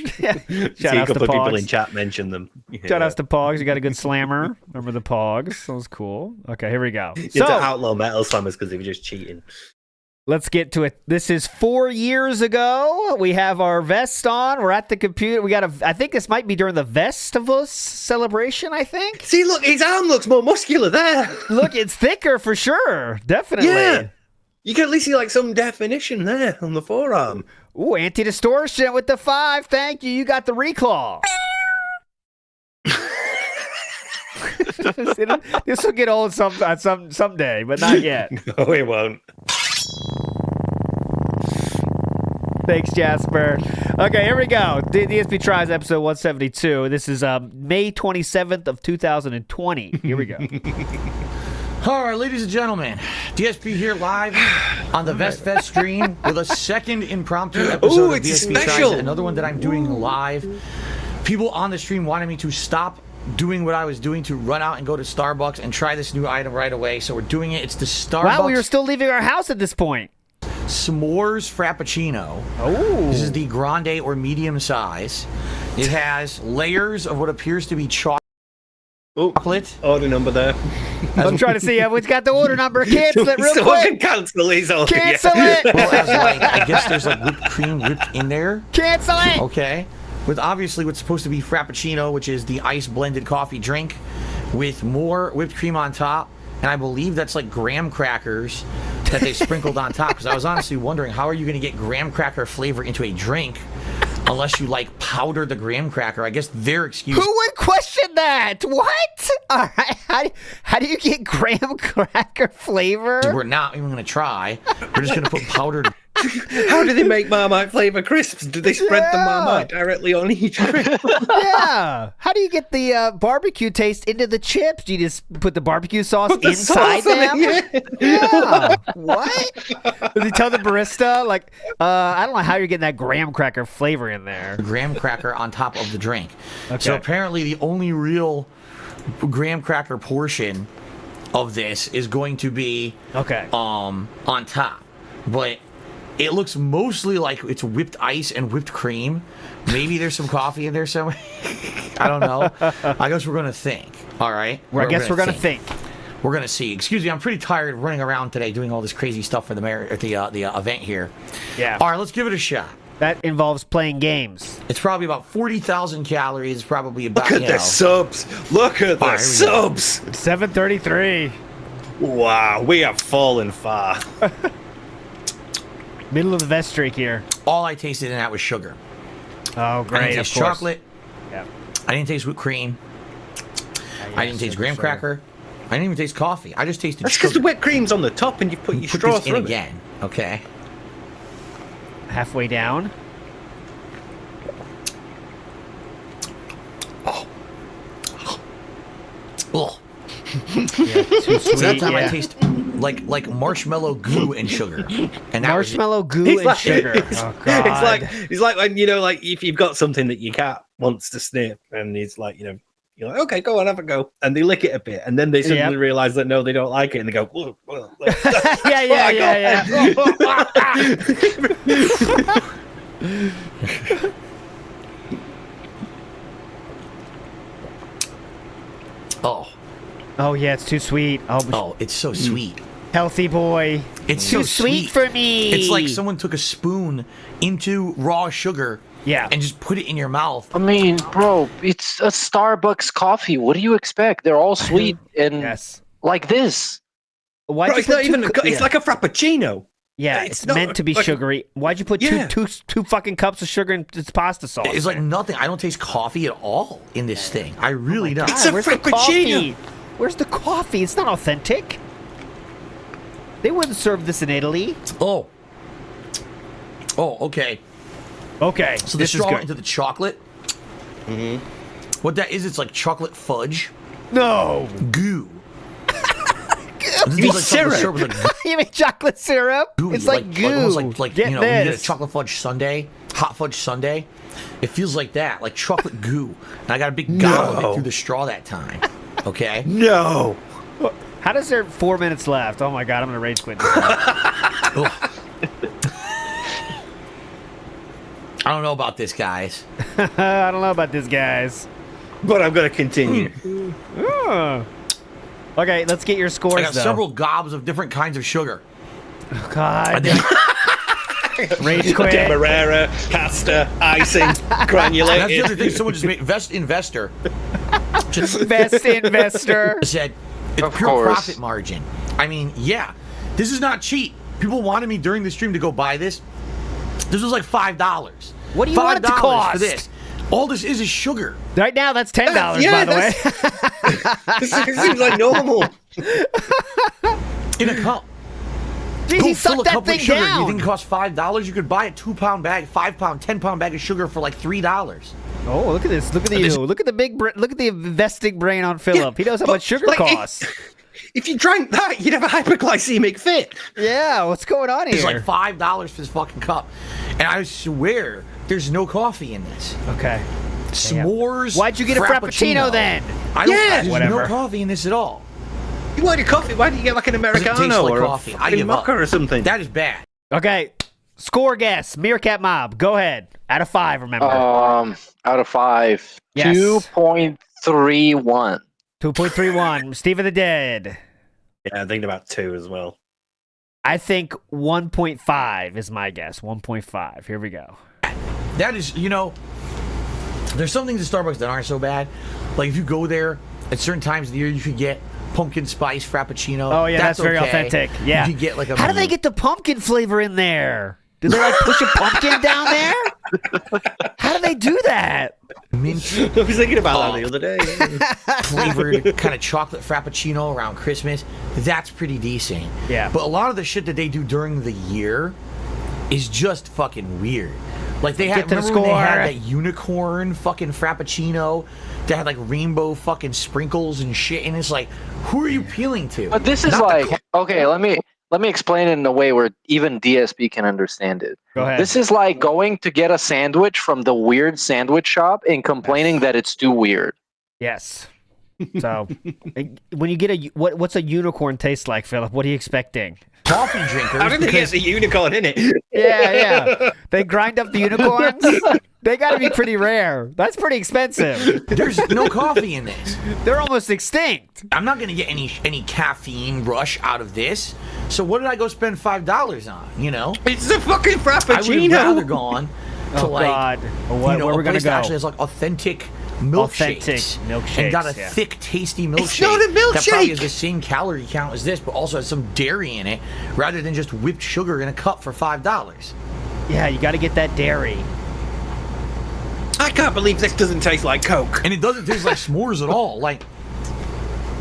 Shout See a out couple to of people Pogs. in chat mention them. Yeah. Shout outs to Pogs. You got a good slammer. Remember the Pogs? That was cool. Okay, here we go. It's So, outlaw metal slammers because they were just cheating. let's get to it. This is 4 years ago. We have our vest on. We're at the computer. I think this might be during the Festivus celebration, I think. See, look, his arm looks more muscular there. Look, it's thicker for sure. Definitely. Yeah. You can at least see like some definition there on the forearm. Ooh, anti-distortion with the 5. Thank you. You got the reclaw. This will get old someday, but not yet. No, it won't. Thanks, Jasper. Okay, here we go. DSP Tries episode 172. This is May 27th of 2020. Here we go. All right, ladies and gentlemen, DSP here live on the VestFest stream with a second impromptu episode of DSP Tries It, another one that I'm doing live. People on the stream wanted me to stop doing what I was doing to run out and go to Starbucks and try this new item right away, so we're doing it. It's the Starbucks. Wow, we were still leaving our house at this point. S'mores Frappuccino. Oh. This is the grande or medium size. It has layers of what appears to be chocolate. Order number there. I'm trying to see which got the order number. Cancel it real quick. Cancel his order. Cancel it. Well, as I guess there's like whipped cream whipped in there. Cancel it. Okay. With obviously what's supposed to be Frappuccino, which is the ice blended coffee drink with more whipped cream on top. And I believe that's like graham crackers that they sprinkled on top. Because I was honestly wondering, how are you going to get graham cracker flavor into a drink unless you like powder the graham cracker? I guess their excuse. Who would question that? What? All right. How do you get graham cracker flavor? We're not even going to try. We're just going to put powdered. How do they make Marmite flavor crisps? Do they spread the Marmite directly on each crisp? Yeah. How do you get the barbecue taste into the chips? Do you just put the barbecue sauce inside them? Yeah. What? Does he tell the barista, like, I don't know how you're getting that graham cracker flavor in there. Graham cracker on top of the drink. Okay. So apparently the only real graham cracker portion of this is going to be on top. But it looks mostly like it's whipped ice and whipped cream. Maybe there's some coffee in there somewhere. I don't know. I guess we're going to think. All right? I guess we're going to think. We're going to see. Excuse me, I'm pretty tired of running around today doing all this crazy stuff for the event here. Yeah. All right, let's give it a shot. That involves playing games. It's probably about 40,000 calories. It's probably about, Look at the subs. Look at the subs. 733. Wow, we have fallen far. Middle of the vest streak here. All I tasted in that was sugar. Oh, great. I didn't taste chocolate. Yeah. I didn't taste whipped cream. I didn't taste graham cracker. I didn't even taste coffee. I just tasted That's sugar. because the whipped cream's on the top and you put your straw this in through it. again. Okay. Halfway down. Oh. too sweet. So that time I taste like marshmallow goo and sugar, and that marshmallow goo and sugar. Oh god! It's like when like if you've got something that your cat wants to sniff, and it's like you're like, okay, go on, have a go, and they lick it a bit, and then they suddenly realize that no, they don't like it, and they go, whoa, whoa. yeah. Oh yeah, it's too sweet. Oh, it's so sweet. Healthy boy. It's too so sweet for me. It's like someone took a spoon into raw sugar. Yeah. And just put it in your mouth. I mean, bro, it's a Starbucks coffee. What do you expect? They're all sweet and like this. Bro, it's not even. It's like a frappuccino. Yeah, it's meant to be sugary. Why'd you put two fucking cups of sugar in this pasta sauce? It's like nothing. I don't taste coffee at all in this thing. I really don't. It's a frappuccino. Where's the coffee? It's not authentic. They wouldn't serve this in Italy. Oh, okay. Okay. So the straw went into the chocolate. Mm-hmm. What that is, it's like chocolate fudge. No. Goo. You mean syrup? You mean chocolate syrup? Goo. It's like goo. Almost like when you get a chocolate fudge sundae, hot fudge sundae. It feels like that, like chocolate goo. And I got a big gobble of it through the straw that time. Okay? No. How does there 4 minutes left? Oh my god, I'm gonna rage quit. I don't know about this, guys. I don't know about this, guys. But I'm going to continue. Okay, let's get your scores, I got several gobs of different kinds of sugar. Oh, God. Rage quit. Demerara, pasta, icing, granulated. That's the other thing. Someone just made Vest Investor. Best investor. Said, it's pure profit margin. I mean, yeah. This is not cheap. People wanted me during the stream to go buy this. This was like $5. What do you want it to cost? For this. All this is sugar. Right now, that's $10, by the way. This seems like normal. In a cup. Jeez, he sucked that thing down. You think it costs $5? You could buy a 2-pound bag, 5-pound, 10-pound bag of sugar for like $3. Oh, look at this! Look at you! Look at the look at the investing brain on Philip. He knows how much sugar costs. If you drank that, you'd have a hyperglycemic fit. Yeah, what's going on here? It's like $5 for this fucking cup, and I swear there's no coffee in this. Okay. S'mores. Why'd you get a frappuccino then? There's no coffee in this at all. You want a coffee? Why don't you get like an Americano like or coffee? a mocha or something? That is bad. Okay. Score guess. Meerkat Mob. Go ahead. Out of 5, remember. Out of 5. Yes. 2.31. 2.31. Steve of the Dead. Yeah, I'm thinking about 2 as well. I think 1.5 is my guess. 1.5. Here we go. That is, there's some things at Starbucks that aren't so bad. Like if you go there at certain times of the year, you could get pumpkin spice frappuccino. Oh yeah, that's very authentic. Yeah. You could get like How do they get the pumpkin flavor in there? Do they like push a pumpkin down there? How do they do that? Mint. I was thinking about that the other day. Flavored kind of chocolate frappuccino around Christmas. That's pretty decent. Yeah. But a lot of the shit that they do during the year is just fucking weird. Like they had, remember when they had that unicorn fucking frappuccino that had like rainbow fucking sprinkles and shit, and it's like, who are you appealing to? But this is okay. Let me explain it in a way where even DSP can understand it. Go ahead. This is like going to get a sandwich from the weird sandwich shop and complaining that it's too weird. Yes. So, when you get what's a unicorn taste like, Philip? What are you expecting? Coffee drinkers. How did they get the unicorn in it? Yeah. They grind up the unicorns. They got to be pretty rare. That's pretty expensive. There's no coffee in this. They're almost extinct. I'm not gonna get any caffeine rush out of this. So what did I go spend $5 on? It's a fucking frappuccino. I would have rather gone to God. Where we're gonna go? Actually, has like authentic milkshakes. And got a thick, tasty milkshake. It's not a milkshake. That probably has the same calorie count as this, but also has some dairy in it, rather than just whipped sugar in a cup for $5. Yeah, you got to get that dairy. I can't believe this doesn't taste like Coke. And it doesn't taste like s'mores at all. Like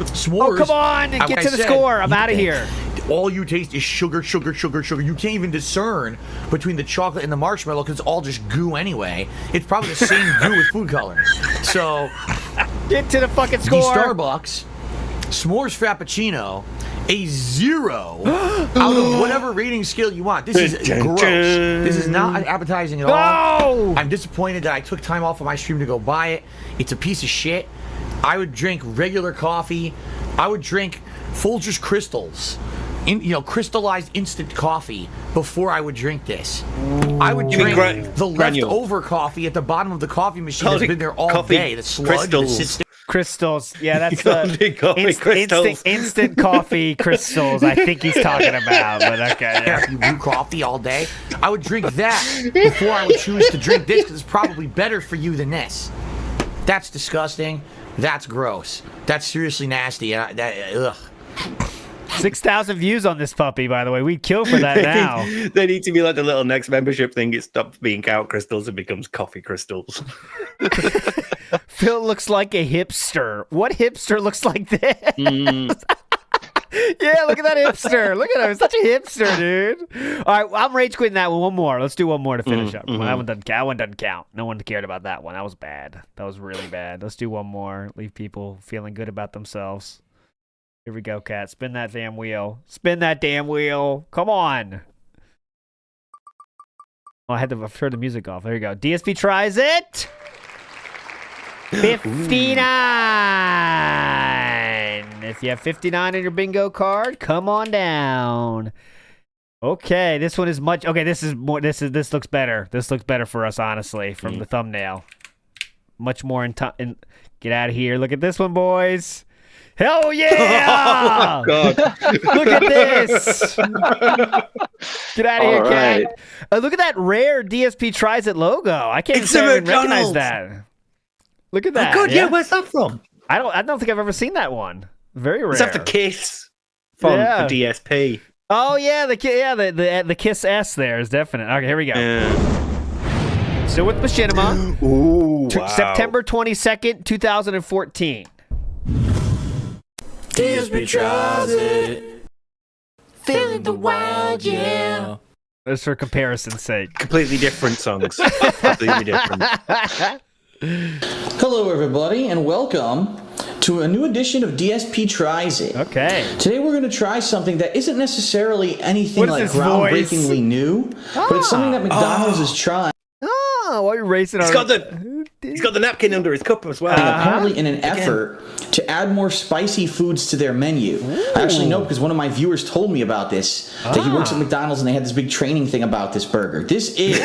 s'mores. Oh, come on, and get to the score. I'm out of here. All you taste is sugar, sugar, sugar, sugar. You can't even discern between the chocolate and the marshmallow because it's all just goo anyway. It's probably the same goo with food coloring. So, get to the fucking score. The Starbucks s'mores frappuccino a 0 out of whatever rating scale you want. This is gross. This is not appetizing at all. I'm disappointed that I took time off of my stream to go buy it. It's a piece of shit. I would drink regular coffee. I would drink Folgers Crystals, crystallized instant coffee before I would drink this. I would drink the leftover coffee at the bottom of the coffee machine that's been there all day. The sludge that sits there. Crystals. Yeah, that's the instant coffee crystals I think he's talking about. But okay, yeah. You brew coffee all day. I would drink that before I would choose to drink this because it's probably better for you than this. That's disgusting. That's gross. That's seriously nasty. Ugh. 6,000 views on this puppy, by the way. We'd kill for that now. They need to be like the little next membership thing. It stops being cow crystals and becomes coffee crystals. Phil looks like a hipster. What hipster looks like this? Yeah, look at that hipster. Look at him. Such a hipster, dude. All right, I'm rage quitting that one more. Let's do one more to finish up. That one doesn't count. No one cared about that one. That was bad. That was really bad. Let's do one more. Leave people feeling good about themselves. Here we go, Cat. Spin that damn wheel. Spin that damn wheel. Come on. Oh, I had to turn the music off. There you go. DSP tries it. 59. If you have 59 on your bingo card, come on down. Okay, this one is much. Okay, this looks better. This looks better for us, honestly, from the thumbnail. Much more in get out of here. Look at this one, boys. Hell yeah! Oh, God. Look at this. Get out of here, Cat. Look at that rare DSP Tries It logo. I can't even recognize that. Look at that. Oh, God, yeah. Where's that from? I don't think I've ever seen that one. Very rare. Is that the Kiss font for DSP? Oh yeah, the Kiss S there is definite. Okay, here we go. Still with Machinima. Ooh, wow. September 22nd, 2014. DSP tries it. Feeling the wild, yeah. That's for comparison's sake. Completely different songs. Completely different. Hello, everybody, and welcome to a new edition of DSP Tries It. Okay. Today we're going to try something that isn't necessarily anything like groundbreakingly new, but it's something that McDonald's is trying. Oh, why are you racing? He's got the napkin under his cup as well. Apparently in an effort to add more spicy foods to their menu. Ooh. I actually know because one of my viewers told me about this, that he works at McDonald's and they had this big training thing about this burger. This is...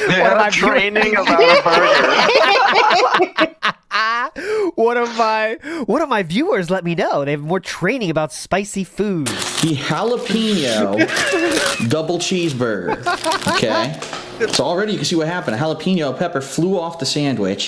They had training about a burger. One of my viewers let me know they have more training about spicy foods. The jalapeno double cheeseburger. Okay. So already you can see what happened. A jalapeno pepper flew off the sandwich.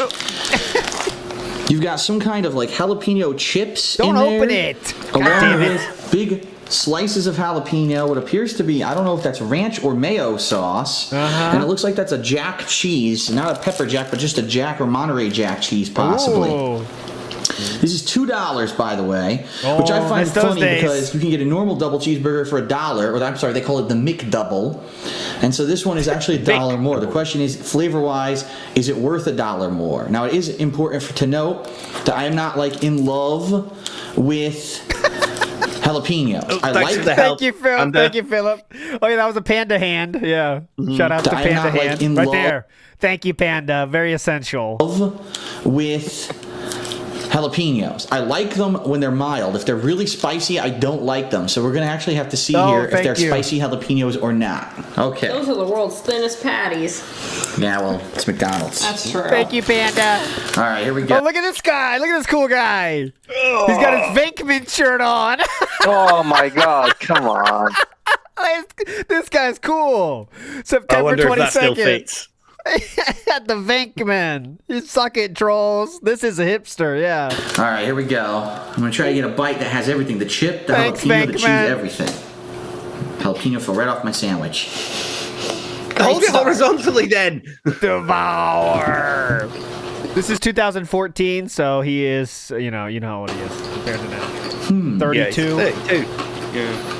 You've got some kind of like jalapeno chips in there. Don't open it. Along with big slices of jalapeno. What appears to be, I don't know if that's ranch or mayo sauce. And it looks like that's a Jack cheese. Not a pepper jack, but just a Jack or Monterey Jack cheese, possibly. Ooh. This is $2, by the way, which I find funny because you can get a normal double cheeseburger for $1, or I'm sorry, they call it the McDouble, and so this one is actually $1 more. The question is, flavor-wise, is it worth $1 more? Now, it is important to note that I am not like in love with jalapenos. Thank you, Phil. Thank you, Philip. Oh yeah, that was a panda hand. Yeah, shout out to Panda Hand right there. Thank you, Panda. Very essential. With jalapenos. I like them when they're mild. If they're really spicy, I don't like them. So we're going to actually have to see here if they're spicy jalapenos or not. Okay. Those are the world's thinnest patties. Yeah, well, it's McDonald's. That's true. Thank you, Panda. All right, here we go. Oh, look at this guy. Look at this cool guy. Oh. He's got his Venkman shirt on. Oh, my God. Come on. This guy's cool. September 22nd. If that still fits. At the Venkman. You suck it, trolls. This is a hipster, yeah. All right, here we go. I'm going to try to get a bite that has everything. The chip, the jalapeno, the cheese, everything. Jalapeno fell right off my sandwich. Hold it horizontally, then. Devour. This is 2014, so he is, you know what he is compared to now. 32. Yeah, 32. Yeah.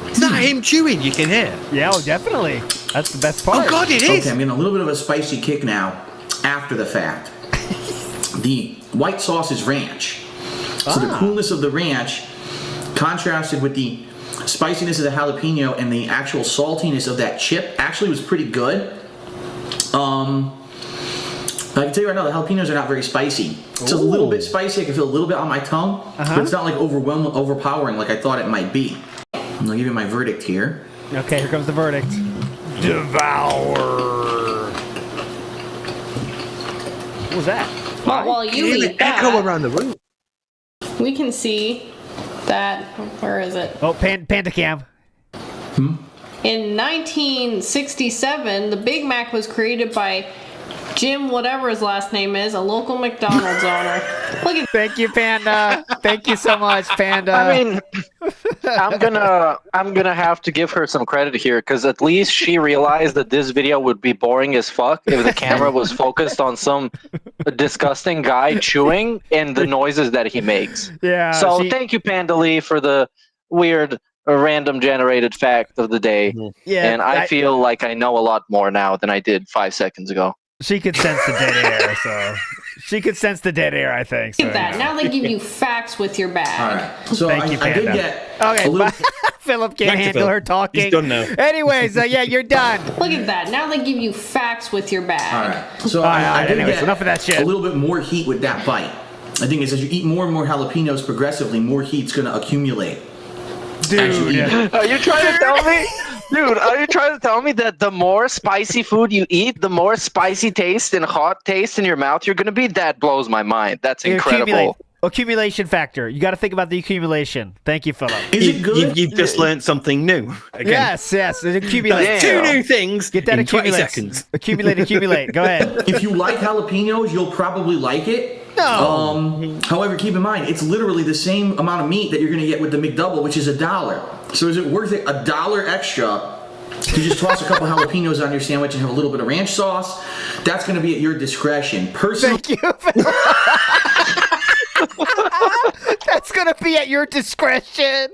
It's not him chewing, you can hear. Yeah, definitely. That's the best part. Oh God, it is. Okay, I'm getting a little bit of a spicy kick now after the fact. The white sauce is ranch. So the coolness of the ranch contrasted with the spiciness of the jalapeno and the actual saltiness of that chip actually was pretty good. I can tell you right now, the jalapenos are not very spicy. It's a little bit spicy. I can feel a little bit on my tongue, but it's not like overpowering like I thought it might be. I'm gonna give you my verdict here. Okay, here comes the verdict. Devour. What was that? Well, while you eat that, echo around the room. we can see that. Where is it? Oh, Panda Cam. In 1967, the Big Mac was created by Jim, whatever his last name is, a local McDonald's owner. Look at. Thank you, Panda. Thank you so much, Panda. I mean, I'm gonna have to give her some credit here because at least she realized that this video would be boring as fuck if the camera was focused on some disgusting guy chewing and the noises that he makes. Yeah. So thank you, Panda Lee, for the weird, random generated fact of the day. Yeah, and I feel like I know a lot more now than I did 5 seconds ago. She could sense the dead air, so she could sense the dead air, I think. So, Look at that. Now they give you facts with your bag. All right. So Thank you, I did Panda. get Okay, a little... Philip can't Back to handle Phil. her talking. He's done now. Anyways, yeah, you're done. Look at that. Now they give you facts with your bag. All right. So I did anyways, get enough of that shit. a little bit more heat with that bite. The thing is, as you eat more and more jalapenos progressively, more heat's going to accumulate. Dude. Are you trying to tell me? Dude, are you trying to tell me that the more spicy food you eat, the more spicy taste and hot taste in your mouth you're going to be? That blows my mind. That's incredible. Accumulation factor. You got to think about the accumulation. Thank you, Philip. Is it good? You've just learned something new. Again. Yes, it accumulates. Two new things. Get that in 20 accumulate. seconds. Accumulate. Go ahead. If you like jalapenos, you'll probably like it. No. However, keep in mind, it's literally the same amount of meat that you're going to get with the McDouble, which is $1. So is it worth it $1 extra to just toss a couple jalapenos on your sandwich and have a little bit of ranch sauce? That's going to be at your discretion. Personally, Thank you. That's going to be at your discretion.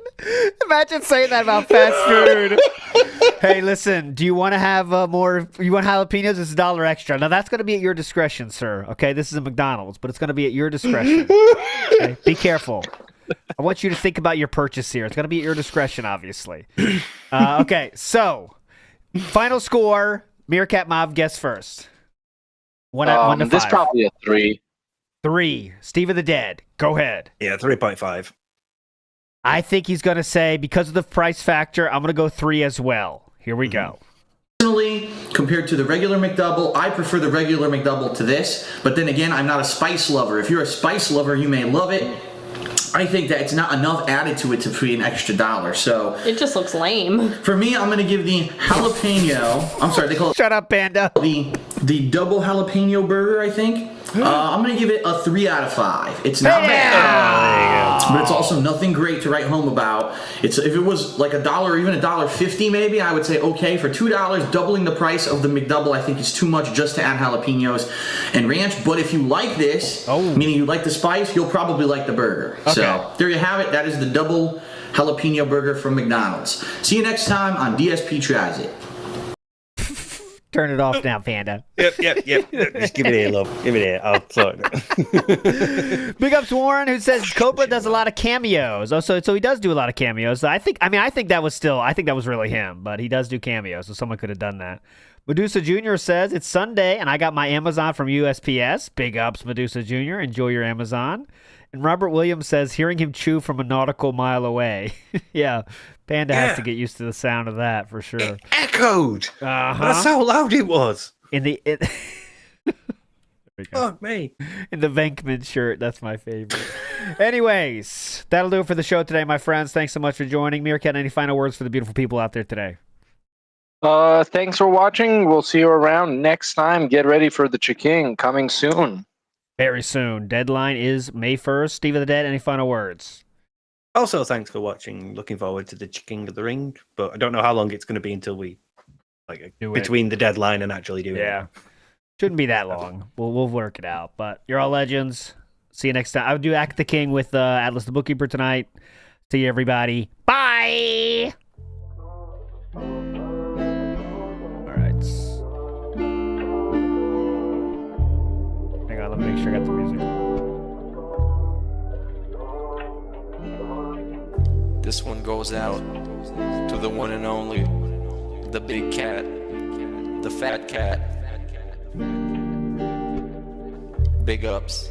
Imagine saying that about fast food. Hey, listen, do you want to have more? You want jalapenos? It's $1 extra. Now, that's going to be at your discretion, sir. Okay, this is a McDonald's, but it's going to be at your discretion. Okay? Be careful. I want you to think about your purchase here. It's going to be at your discretion, obviously. Okay, so final score. Mircat Mob, guess first. 1 to 5. This probably a 3. 3. Steve of the Dead. Go ahead. Yeah, 3.5. I think he's going to say, because of the price factor, I'm going to go 3 as well. Here we go. personally, compared to the regular McDouble, I prefer the regular McDouble to this. But then again, I'm not a spice lover. If you're a spice lover, you may love it. I think that it's not enough added to it to be an extra $1. So it just looks lame. For me, I'm going to give the jalapeno. I'm sorry, they call it. Shut up, Panda. The double jalapeno burger, I think. I'm going to give it a 3 out of 5. It's not bad, but it's also nothing great to write home about. If it was like $1 or even $1.50 maybe, I would say okay. For $2, doubling the price of the McDouble, I think is too much just to add jalapenos and ranch. But if you like this, meaning you like the spice, you'll probably like the burger. Okay. So there you have it. That is the double jalapeno burger from McDonald's. See you next time on DSP Tries It. Turn it off now, Panda. Yep. Just give it a love. Give it a. I'll plug it. Big ups Warren, who says Cobra does a lot of cameos. Oh, so he does do a lot of cameos. I think that was really him, but he does do cameos, so someone could have done that. Medusa Jr. says it's Sunday and I got my Amazon from USPS. Big ups, Medusa Jr. Enjoy your Amazon. And Robert Williams says hearing him chew from a nautical mile away. Yeah, Panda has to get used to the sound of that for sure. It echoed. That's how loud it was. Fuck me. In the Venkman shirt. That's my favorite. Anyways, that'll do it for the show today, my friends. Thanks so much for joining. Mircat, any final words for the beautiful people out there today? Thanks for watching. We'll see you around next time. Get ready for the Chiking coming soon. Very soon. Deadline is May 1st. Steve of the Dead, any final words? Also, thanks for watching. Looking forward to the King of the Ring, but I don't know how long it's going to be until we between the deadline and actually do it. Yeah, shouldn't be that long. We'll work it out. But you're all legends. See you next time. I'll do Act the King with Atlas the Bookkeeper tonight. See you, everybody. Bye. sure I got the music. This one goes out to the one and only, the big cat, the fat cat. Big ups.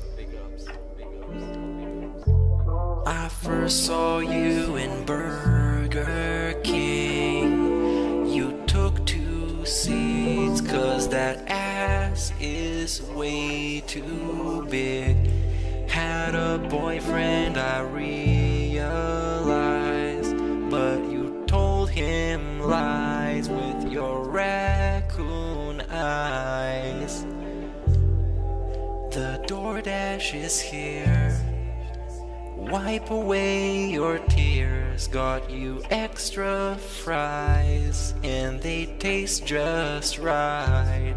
I first saw you in Burger King. You took 2 seats 'cause that ass is way too big. Had a boyfriend, I realized, but you told him lies with your raccoon eyes. The DoorDash is here. Wipe away your tears. Got you extra fries, and they taste just right.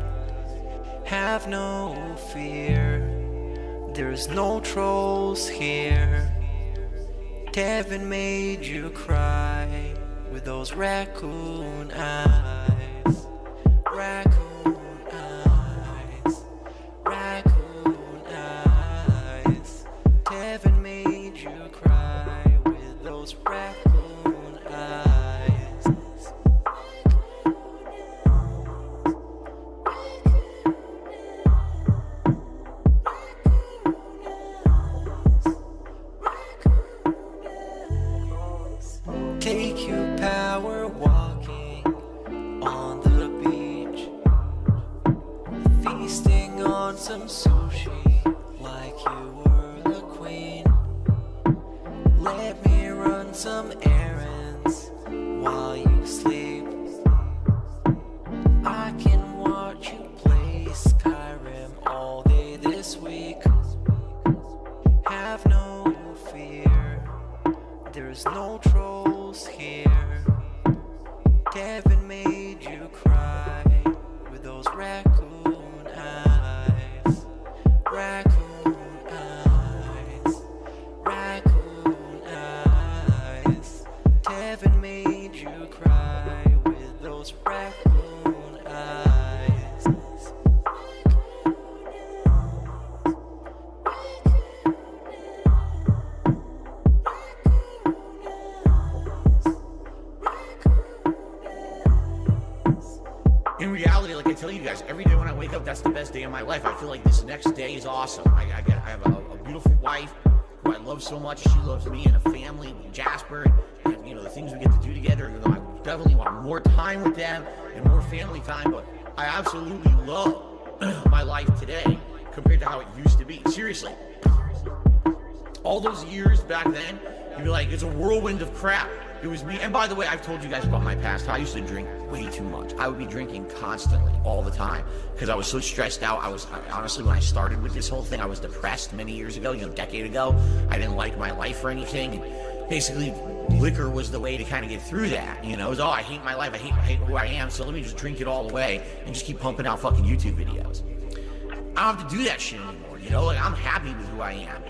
Have no fear, there's no trolls here. Kevin made you cry with those raccoon eyes. Raccoon eyes. Raccoon eyes. Kevin made you cry with those raccoon eyes. Take you power walking on the beach, feasting on some sushi like you were the queen. Let me run some errands while you sleep. I can watch you play Skyrim all day this week. Have no fear, there's no trolls here. Kevin made you cry with those raccoon eyes. Raccoon eyes. Raccoon eyes. Kevin made you cry with those raccoon eyes. In reality, like I tell you guys, every day when I wake up, that's the best day of my life. I feel like this next day is awesome. I have a beautiful wife who I love so much. She loves me and a family, Jasper, and you know the things we get to do together. You know, I definitely want more time with them and more family time. But I absolutely love my life today compared to how it used to be. Seriously, all those years back then, you'd be like, it's a whirlwind of crap. It was me. And by the way, I've told you guys about my past. How I used to drink way too much. I would be drinking constantly, all the time, because I was so stressed out. Honestly, when I started with this whole thing, I was depressed many years ago, a decade ago. I didn't like my life or anything. And basically, liquor was the way to kind of get through that. It was, I hate my life. I hate who I am. So let me just drink it all away and just keep pumping out fucking YouTube videos. I don't have to do that shit anymore. Like I'm happy with who I am.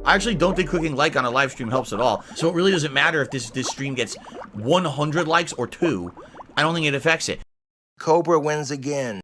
I actually don't think clicking like on a live stream helps at all. So it really doesn't matter if this stream gets 100 likes or 2. I don't think it affects it. Cobra wins again.